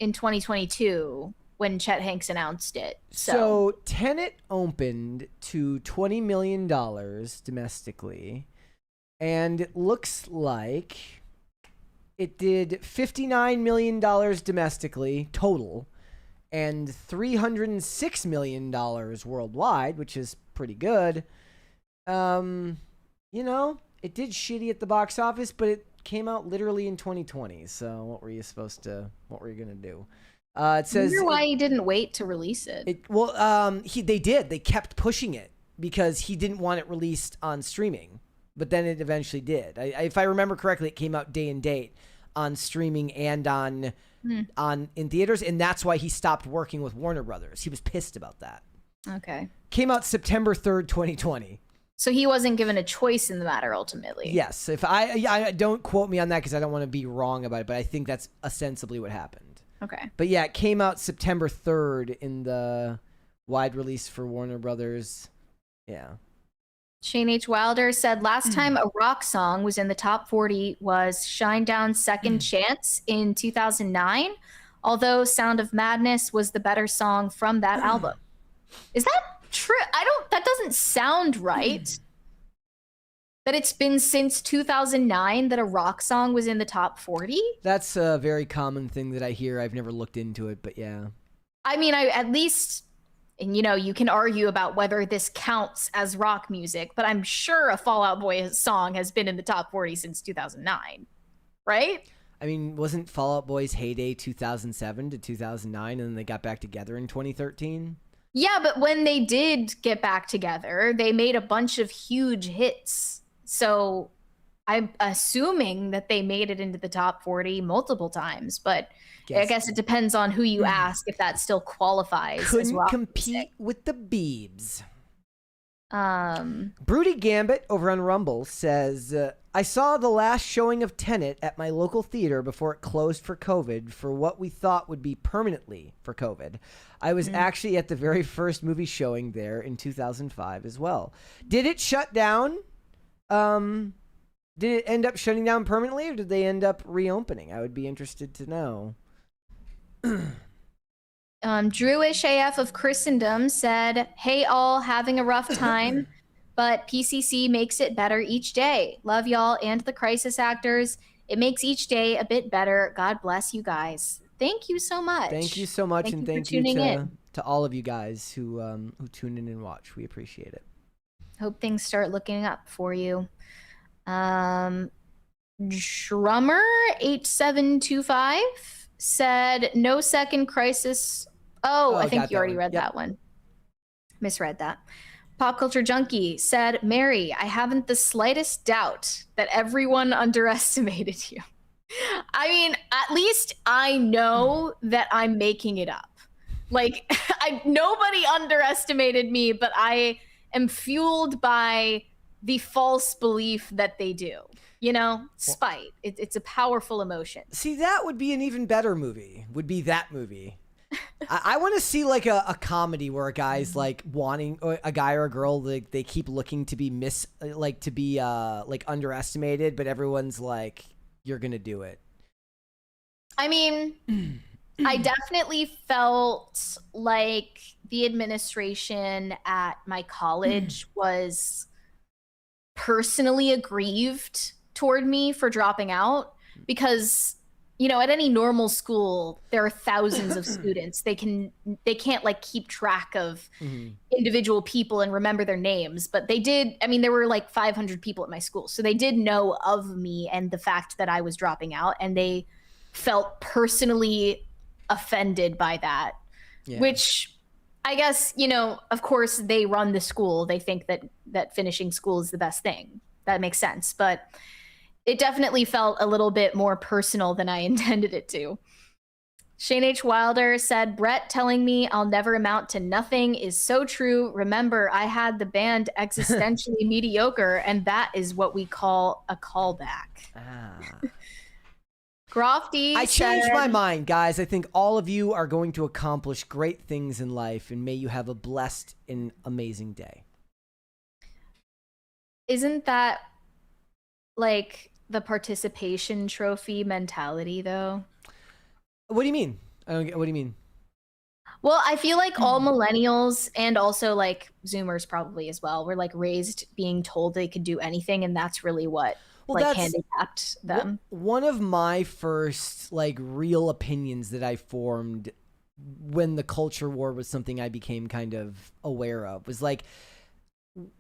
in 2022 when Chet Hanks announced it. So Tenet opened to $20 million domestically, and it looks like it did $59 million domestically total and $306 million worldwide, which is pretty good. You know, it did shitty at the box office, but it came out literally in 2020. So what were you going to do? It says, I wonder why he didn't wait to release it. They did. They kept pushing it because he didn't want it released on streaming. But then it eventually did. If I remember correctly, it came out day and date on streaming and on in theaters, and that's why he stopped working with Warner Brothers. He was pissed about that. Okay. Came out September 3rd, 2020. So he wasn't given a choice in the matter ultimately. Yes. If I don't quote me on that because I don't want to be wrong about it, but I think that's ostensibly what happened. Okay. But yeah, it came out September 3rd in the wide release for Warner Brothers. Yeah. Shane H. Wilder said last time a rock song was in the top 40 was Shinedown's Second Chance in 2009, although Sound of Madness was the better song from that album. Is that true? That doesn't sound right. That it's been since 2009 that a rock song was in the top 40? That's a very common thing that I hear. I've never looked into it, but yeah. I mean, at least... And, you know, you can argue about whether this counts as rock music, but I'm sure a Fall Out Boy song has been in the top 40 since 2009, right? I mean, wasn't Fall Out Boy's heyday 2007 to 2009, and then they got back together in 2013? Yeah, but when they did get back together, they made a bunch of huge hits. So I'm assuming that they made it into the top 40 multiple times, but... I guess it depends on who you ask if that still qualifies. Couldn't as compete music. with the Biebs. Um, Broody Gambit over on Rumble says, I saw the last showing of Tenet at my local theater before it closed for COVID for what we thought would be permanently for COVID. I was actually at the very first movie showing there in 2005 as well. Did it shut down? Did it end up shutting down permanently, or did they end up reopening? I would be interested to know. Drewish AF of Christendom said, "Hey all, having a rough time, but PCC makes it better each day. Love y'all and the crisis actors. It makes each day a bit better. God bless you guys." Thank you so much. Thank you so much, and thank you in. to all of you guys who tune in and watch. We appreciate it. Hope things start looking up for you. Drummer 8725 said, "No second crisis." Oh, I think you already read that one. Misread that. Pop Culture Junkie said, "Mary, I haven't the slightest doubt that everyone underestimated you." I mean, at least I know that I'm making it up. Like, nobody underestimated me, but I am fueled by the false belief that they do. You know, spite. It's a powerful emotion. See, that would be an even better movie. Would be that movie. I want to see like a comedy where a guy's like wanting a guy or a girl, like they keep looking to be like underestimated, but everyone's like, "You're gonna do it." I mean, I definitely felt like the administration at my college was personally aggrieved toward me for dropping out, because you know, at any normal school, there are thousands of students. They can't like keep track of individual people and remember their names, but they did. I mean, there were like 500 people at my school, so they did know of me and the fact that I was dropping out, and they felt personally offended by that. Yeah. Which I guess, you know, of course they run the school. They think that finishing school is the best thing. That makes sense, but it definitely felt a little bit more personal than I intended it to. Shane H. Wilder said, "Brett telling me I'll never amount to nothing is so true. Remember, I had the band Existentially Mediocre, and that is what we call a callback." Grofty I changed my mind, guys. I think all of you are going to accomplish great things in life, and may you have a blessed and amazing day. Isn't that like the participation trophy mentality, though? What do you mean? I don't get. What do you mean? Well, I feel like all millennials and also like Zoomers probably as well were like raised being told they could do anything, and that's really what handicapped them. One of my first like real opinions that I formed when the culture war was something I became kind of aware of was like,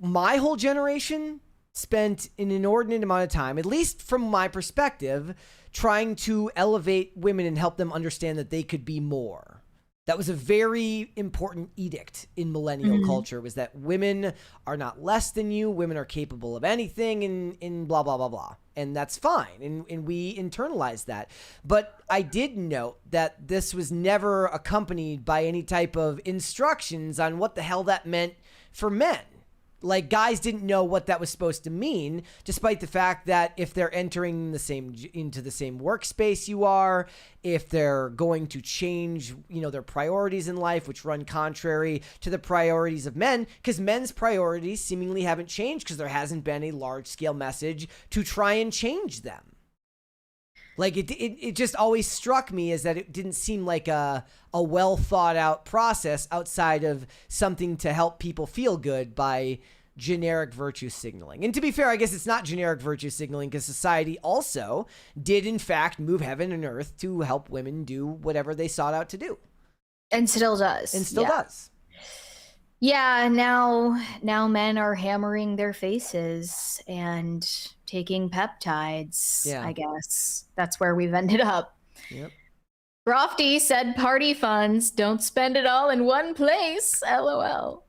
my whole generation spent an inordinate amount of time, at least from my perspective, trying to elevate women and help them understand that they could be more. That was a very important edict in millennial culture, was that women are not less than you. Women are capable of anything and blah, blah, blah, blah. And that's fine. And we internalized that. But I did note that this was never accompanied by any type of instructions on what the hell that meant for men. Like, guys didn't know what that was supposed to mean, despite the fact that if they're entering into the same workspace you are, if they're going to change, you know, their priorities in life, which run contrary to the priorities of men, because men's priorities seemingly haven't changed because there hasn't been a large-scale message to try and change them. Like, it just always struck me as that it didn't seem like a well thought out process outside of something to help people feel good by generic virtue signaling. And to be fair, I guess it's not generic virtue signaling, because society also did in fact move heaven and earth to help women do whatever they sought out to do. And still does. And still does. Yeah, now men are hammering their faces and taking peptides. Yeah. I guess that's where we've ended up. Yep. Grofty said, "Party funds, don't spend it all in one place. LOL."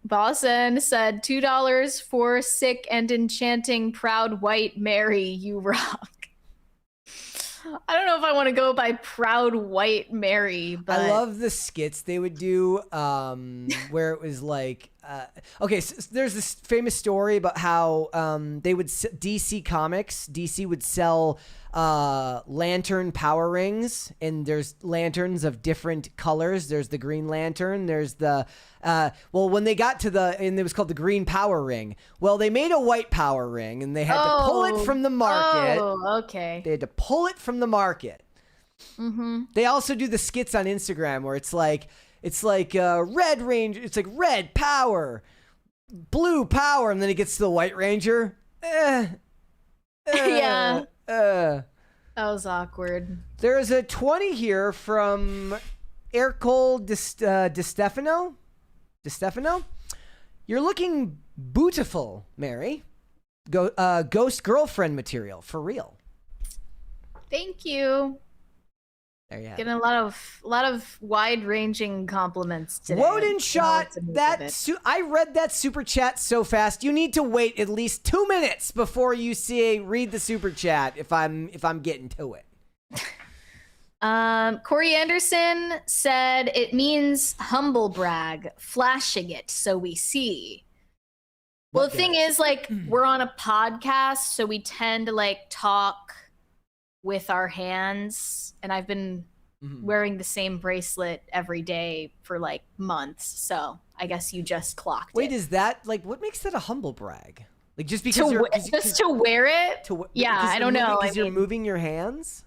Boston said, $2 for sick and enchanting proud white Mary. You rock. I don't know if I want to go by proud white Mary, but I love the skits they would do where it was like, okay, so there's this famous story about how they would, DC would sell lantern power rings, and there's lanterns of different colors. There's the Green Lantern, there's the when they got to and it was called the Green Power Ring. Well, they made a white power ring, and they had to pull it from the market. Oh, okay. They had to pull it from the market. They also do the skits on Instagram where it's like Red Ranger, it's like red power, blue power, and then it gets to the White Ranger. Yeah. That was awkward. There's a 20 here from Ercole DiStefano. DiStefano? You're looking beautiful, Mary. Ghost girlfriend material, for real. Thank you. There you have Getting a lot of wide-ranging compliments today. Woden shot that. I read that super chat so fast. You need to wait at least 2 minutes before you read the super chat. If I'm getting to it. Corey Anderson said it means humble brag, flashing it so we see. Well, the thing is, like, we're on a podcast, so we tend to like talk with our hands, and I've been wearing the same bracelet every day for like months, so I guess you just clocked it. Wait, is that like what makes that a humble brag? Like just because to wear it? Yeah, I don't know. Because you're moving your hands?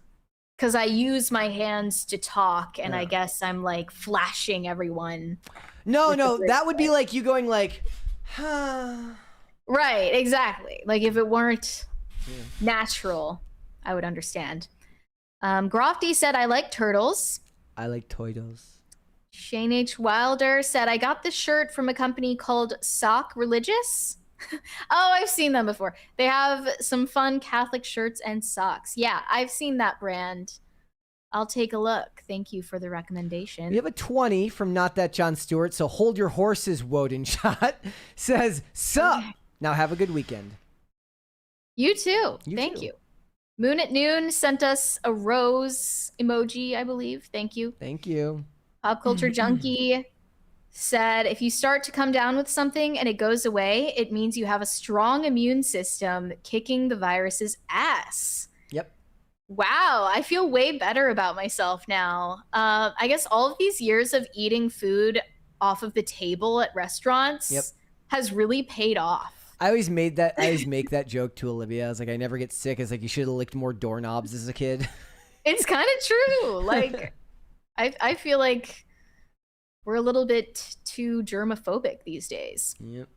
Because I use my hands to talk, and I guess I'm like flashing everyone. No, that would be like you going like, huh. Right, exactly. Like if it weren't natural, I would understand. Grofty said, I like turtles. I like Toidos. Shane H. Wilder said, I got this shirt from a company called Sock Religious. Oh, I've seen them before. They have some fun Catholic shirts and socks. Yeah, I've seen that brand. I'll take a look. Thank you for the recommendation. We have a 20 from Not That John Stewart. So hold your horses, Woden shot. Says, sup. Okay. Now have a good weekend. You too. Thank you. Moon at Noon sent us a rose emoji, I believe. Thank you. Thank you. Pop Culture Junkie said, if you start to come down with something and it goes away, it means you have a strong immune system kicking the virus's ass. Yep. Wow, I feel way better about myself now. I guess all of these years of eating food off of the table at restaurants has really paid off. I always make that joke to Olivia. I was like, I never get sick. It's like, you should have licked more doorknobs as a kid. It's kind of true. Like, I feel like we're a little bit too germophobic these days. Yep.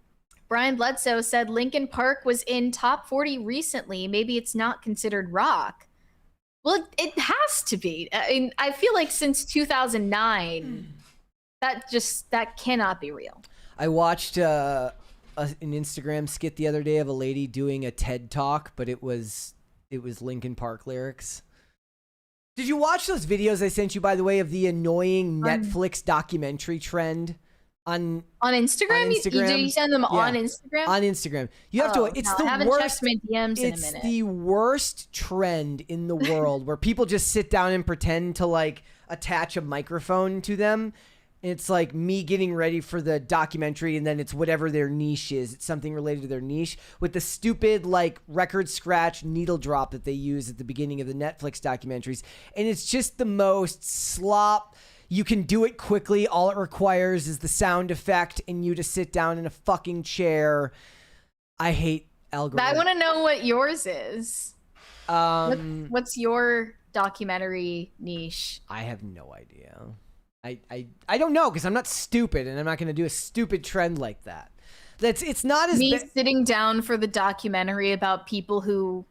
Brian Bledsoe said Linkin Park was in top 40 recently. Maybe it's not considered rock. Well, it has to be. I mean, I feel like since 2009, that cannot be real. I watched an Instagram skit the other day of a lady doing a TED talk, but it was Linkin Park lyrics. Did you watch those videos I sent you, by the way, of the annoying Netflix documentary trend on Instagram? Did you send them on Instagram? On Instagram. You have to. It's the I haven't worst. checked my DMs in a minute. It's the worst trend in the world where people just sit down and pretend to like attach a microphone to them. It's like me getting ready for the documentary, and then it's whatever their niche is. It's something related to their niche with the stupid like record scratch needle drop that they use at the beginning of the Netflix documentaries. And it's just the most slop. You can do it quickly. All it requires is the sound effect and you to sit down in a fucking chair. I hate algorithms. I want to know what yours is. What's your documentary niche? I have no idea. I don't know because I'm not stupid and I'm not going to do a stupid trend like that. It's not as me sitting down for the documentary about people who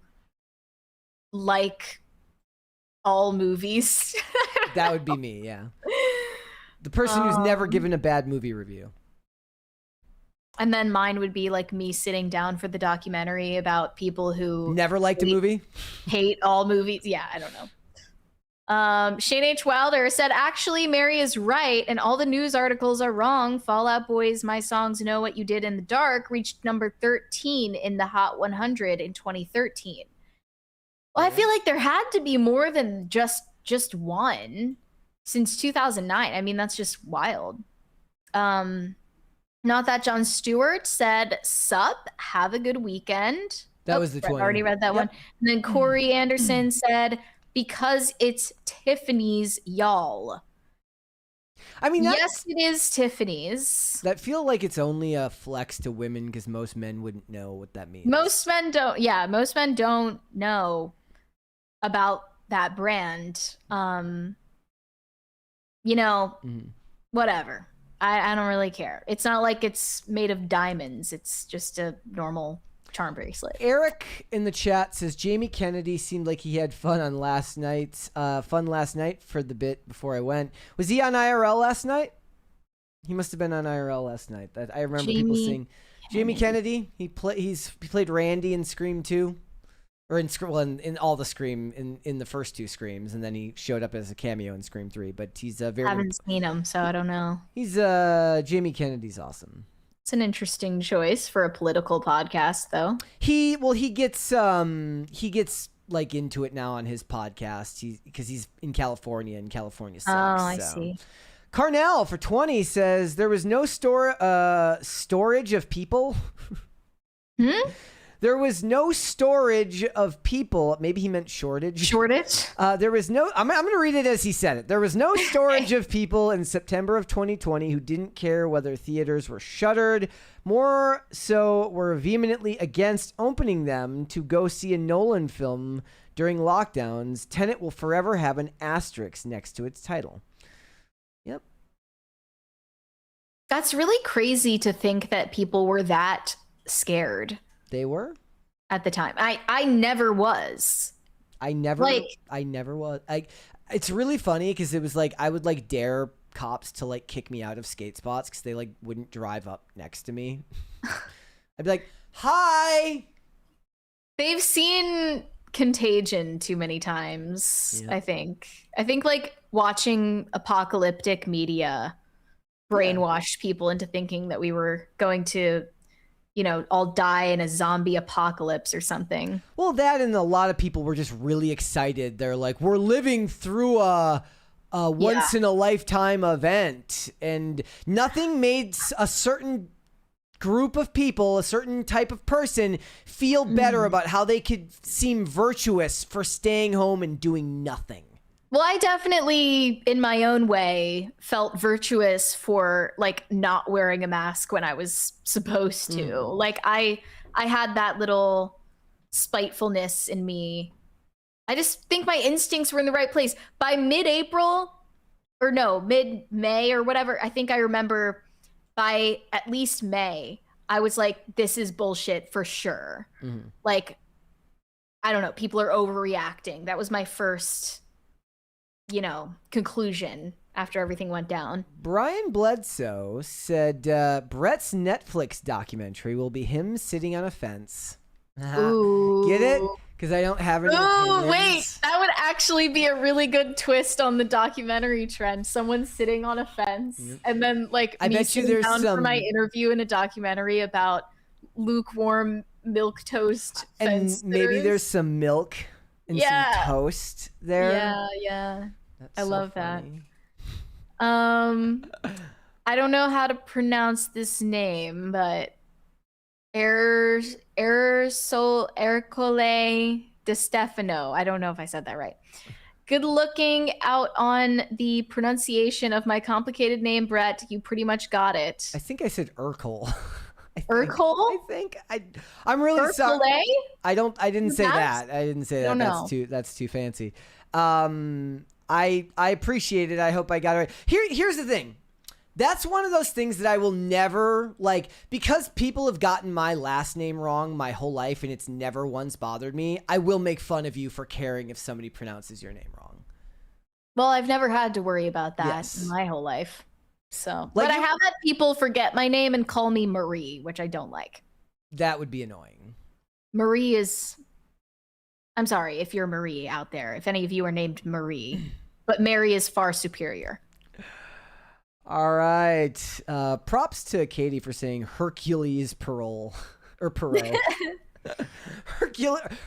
like all movies. That would be me, yeah. The person who's never given a bad movie review. And then mine would be like me sitting down for the documentary about people who never liked a movie, hate all movies. Yeah, I don't know. Shane H. Wilder said, actually, Mary is right, and all the news articles are wrong. Fall Out Boy's My Songs Know What You Did in the Dark reached number 13 in the Hot 100 in 2013. Well, I feel like there had to be more than just one since 2009. I mean, that's just wild. Not That John Stewart said, sup, have a good weekend. That was the 20. I already read that one. And then Corey Anderson said, because it's Tiffany's, y'all. I mean, yes, it is Tiffany's. That feel like it's only a flex to women because most men wouldn't know what that means. Most men don't. Yeah, most men don't know about that brand, you know, whatever. I don't really care. It's not like it's made of diamonds. It's just a normal charm bracelet. Eric in the chat says Jamie Kennedy seemed like he had fun last night for the bit before I went. Was he on IRL last night? He must have been on IRL last night. I remember people saying Jamie Kennedy. He played Randy in Scream 2. Or in all the Scream, in the first 2 Screams, and then he showed up as a cameo in Scream 3. But he's very. I haven't seen him, so I don't know. He's Jamie Kennedy's awesome. It's an interesting choice for a political podcast, though. He gets like into it now on his podcast. Because he's in California, and California sucks. Oh, I see. Carnell for 20 says there was no storage of people. There was no storage of people. Maybe he meant shortage. Shortage? There was no... I'm going to read it as he said it. There was no storage of people in September of 2020 who didn't care whether theaters were shuttered. More so were vehemently against opening them to go see a Nolan film during lockdowns. Tenet will forever have an asterisk next to its title. Yep. That's really crazy to think that people were that scared. They were at the time. I never was. I never was. It's really funny because it was like I would like dare cops to like kick me out of skate spots because they like wouldn't drive up next to me. I'd be like, "Hi." They've seen Contagion too many times. Yeah. I think like watching apocalyptic media brainwashed people into thinking that we were going to, you know, all die in a zombie apocalypse or something. Well, that, and a lot of people were just really excited. They're like, we're living through a once in a lifetime event, and nothing made a certain group of people, a certain type of person, feel better about how they could seem virtuous for staying home and doing nothing. Well, I definitely, in my own way, felt virtuous for like not wearing a mask when I was supposed to. Like I had that little spitefulness in me. I just think my instincts were in the right place. By mid-April, or no, mid-May or whatever, I think I remember by at least May, I was like, this is bullshit for sure. Like, I don't know, people are overreacting. That was my first, you know, conclusion after everything went down. Brian Bledsoe said Brett's Netflix documentary will be him sitting on a fence. Ooh. Get it? Because I don't have any opinions. Wait, that would actually be a really good twist on the documentary trend. Someone sitting on a fence, and then like I bet you there's down some for my interview in a documentary about lukewarm milk toast, and maybe sitters. there's some milk and some toast there. Yeah. That's I so love funny. that. I don't know how to pronounce this name, but Ercole De Stefano. I don't know if I said that right. Good looking out on the pronunciation of my complicated name, Brett. You pretty much got it. I think I said Urkel. Urkel? I'm really sorry. I didn't say that. I didn't say that. No. That's too fancy. I appreciate it. I hope I got it right. Here's the thing. That's one of those things that I will never, like, because people have gotten my last name wrong my whole life and it's never once bothered me, I will make fun of you for caring if somebody pronounces your name wrong. Well, I've never had to worry about that in my whole life. So, but I have had people forget my name and call me Marie, which I don't like. That would be annoying. Marie is, I'm sorry if you're Marie out there, if any of you are named Marie, but Mary is far superior. All right. Props to Katie for saying Hercules Parole. Or Perot.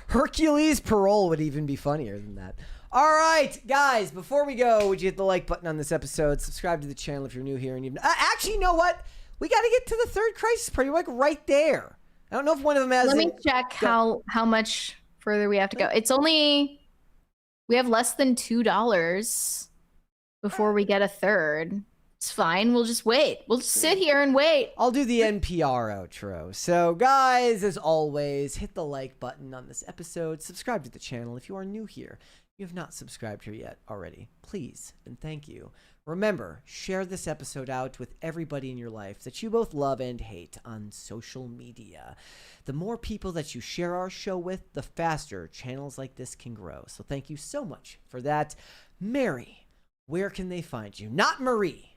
Hercules Parole would even be funnier than that. All right, guys, before we go, would you hit the like button on this episode? Subscribe to the channel if you're new here. And actually, you know what? We got to get to the third crisis party. We're like right there. I don't know if one of them has... Let me check how much further we have to go. It's only... We have less than $2 before we get a third. It's fine. We'll just wait. We'll just sit here and wait. I'll do the NPR outro. So, guys, as always, hit the like button on this episode. Subscribe to the channel if you are new here. you have not subscribed here yet already, please and thank you. Remember, share this episode out with everybody in your life that you both love and hate on social media. The more people that you share our show with, the faster channels like this can grow. So thank you so much for that. Mary, where can they find you? Not Marie.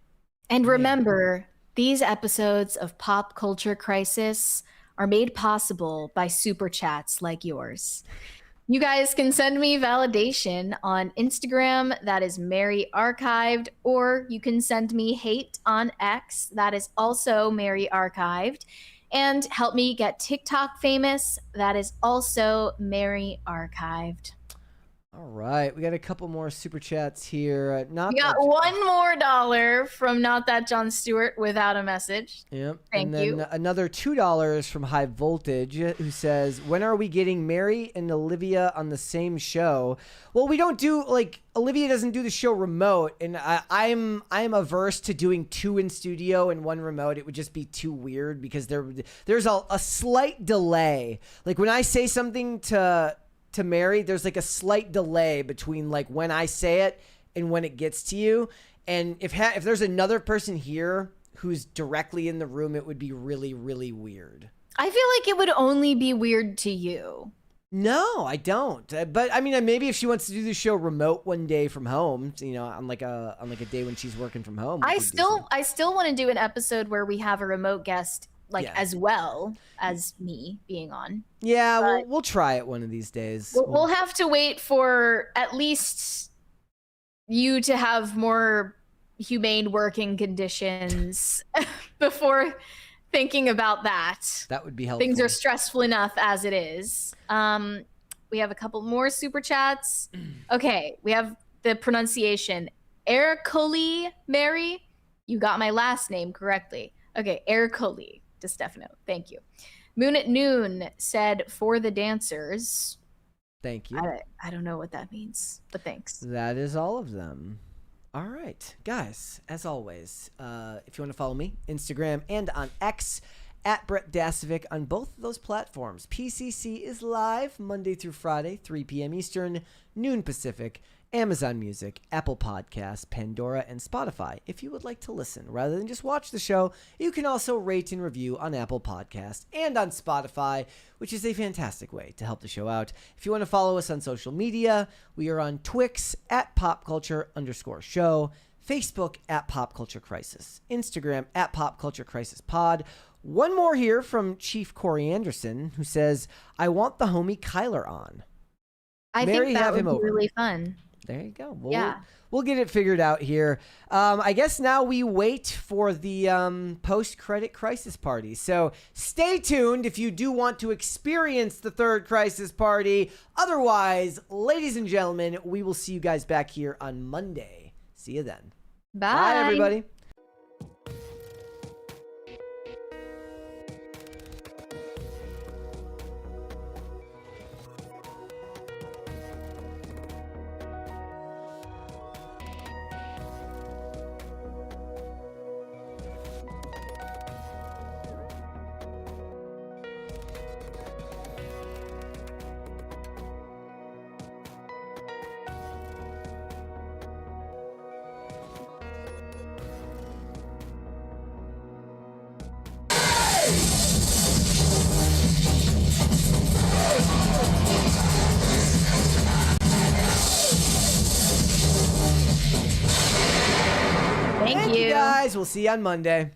And remember, these episodes of Pop Culture Crisis are made possible by super chats like yours. You guys can send me validation on Instagram, that is Mary Archived, or you can send me hate on X, that is also Mary Archived, and help me get TikTok famous, that is also Mary Archived. All right, we got a couple more super chats here. We got $1 more from Not That Jon Stewart without a message. Yep. Thank you. And then another $2 from High Voltage, who says, when are we getting Mary and Olivia on the same show? Well, we don't do, Olivia doesn't do the show remote, and I'm averse to doing 2 in studio and 1 remote. It would just be too weird because there's a slight delay. Like when I say something to Mary, there's a slight delay between when I say it and when it gets to you. And if there's another person here who's directly in the room, it would be really, really weird. I feel like it would only be weird to you. No, I don't. But I mean, maybe if she wants to do the show remote one day from home, on a day when she's working from home. I still want to do an episode where we have a remote guest as well as me being on. Yeah, we'll try it one of these days. We'll have to wait for at least you to have more humane working conditions before thinking about that. That would be helpful. Things are stressful enough as it is. We have a couple more super chats. Okay, we have the pronunciation. Ercoli Mary, you got my last name correctly. Okay, Ercoli. Stefano, thank you. Moon at Noon said, for the dancers. Thank you. I don't know what that means, but thanks. That is all of them. All right, guys, as always, if you want to follow me, Instagram and on X, at Brett Dasovic on both of those platforms. PCC is live Monday through Friday, 3 p.m. Eastern, noon Pacific, Amazon Music, Apple Podcasts, Pandora, and Spotify. If you would like to listen rather than just watch the show, you can also rate and review on Apple Podcasts and on Spotify, which is a fantastic way to help the show out. If you want to follow us on social media, we are on Twix at popculture_show, Facebook at Pop Culture Crisis, Instagram at Pop Culture Crisis Pod. One more here from Chief Corey Anderson, who says, I want the homie Kyler on. I think that would be really fun. There you go. We'll get it figured out here. I guess now we wait for the post-credit crisis party. So stay tuned if you do want to experience the third crisis party. Otherwise, ladies and gentlemen, we will see you guys back here on Monday. See you then. Bye. Bye, everybody. Thank you guys. We'll see you on Monday.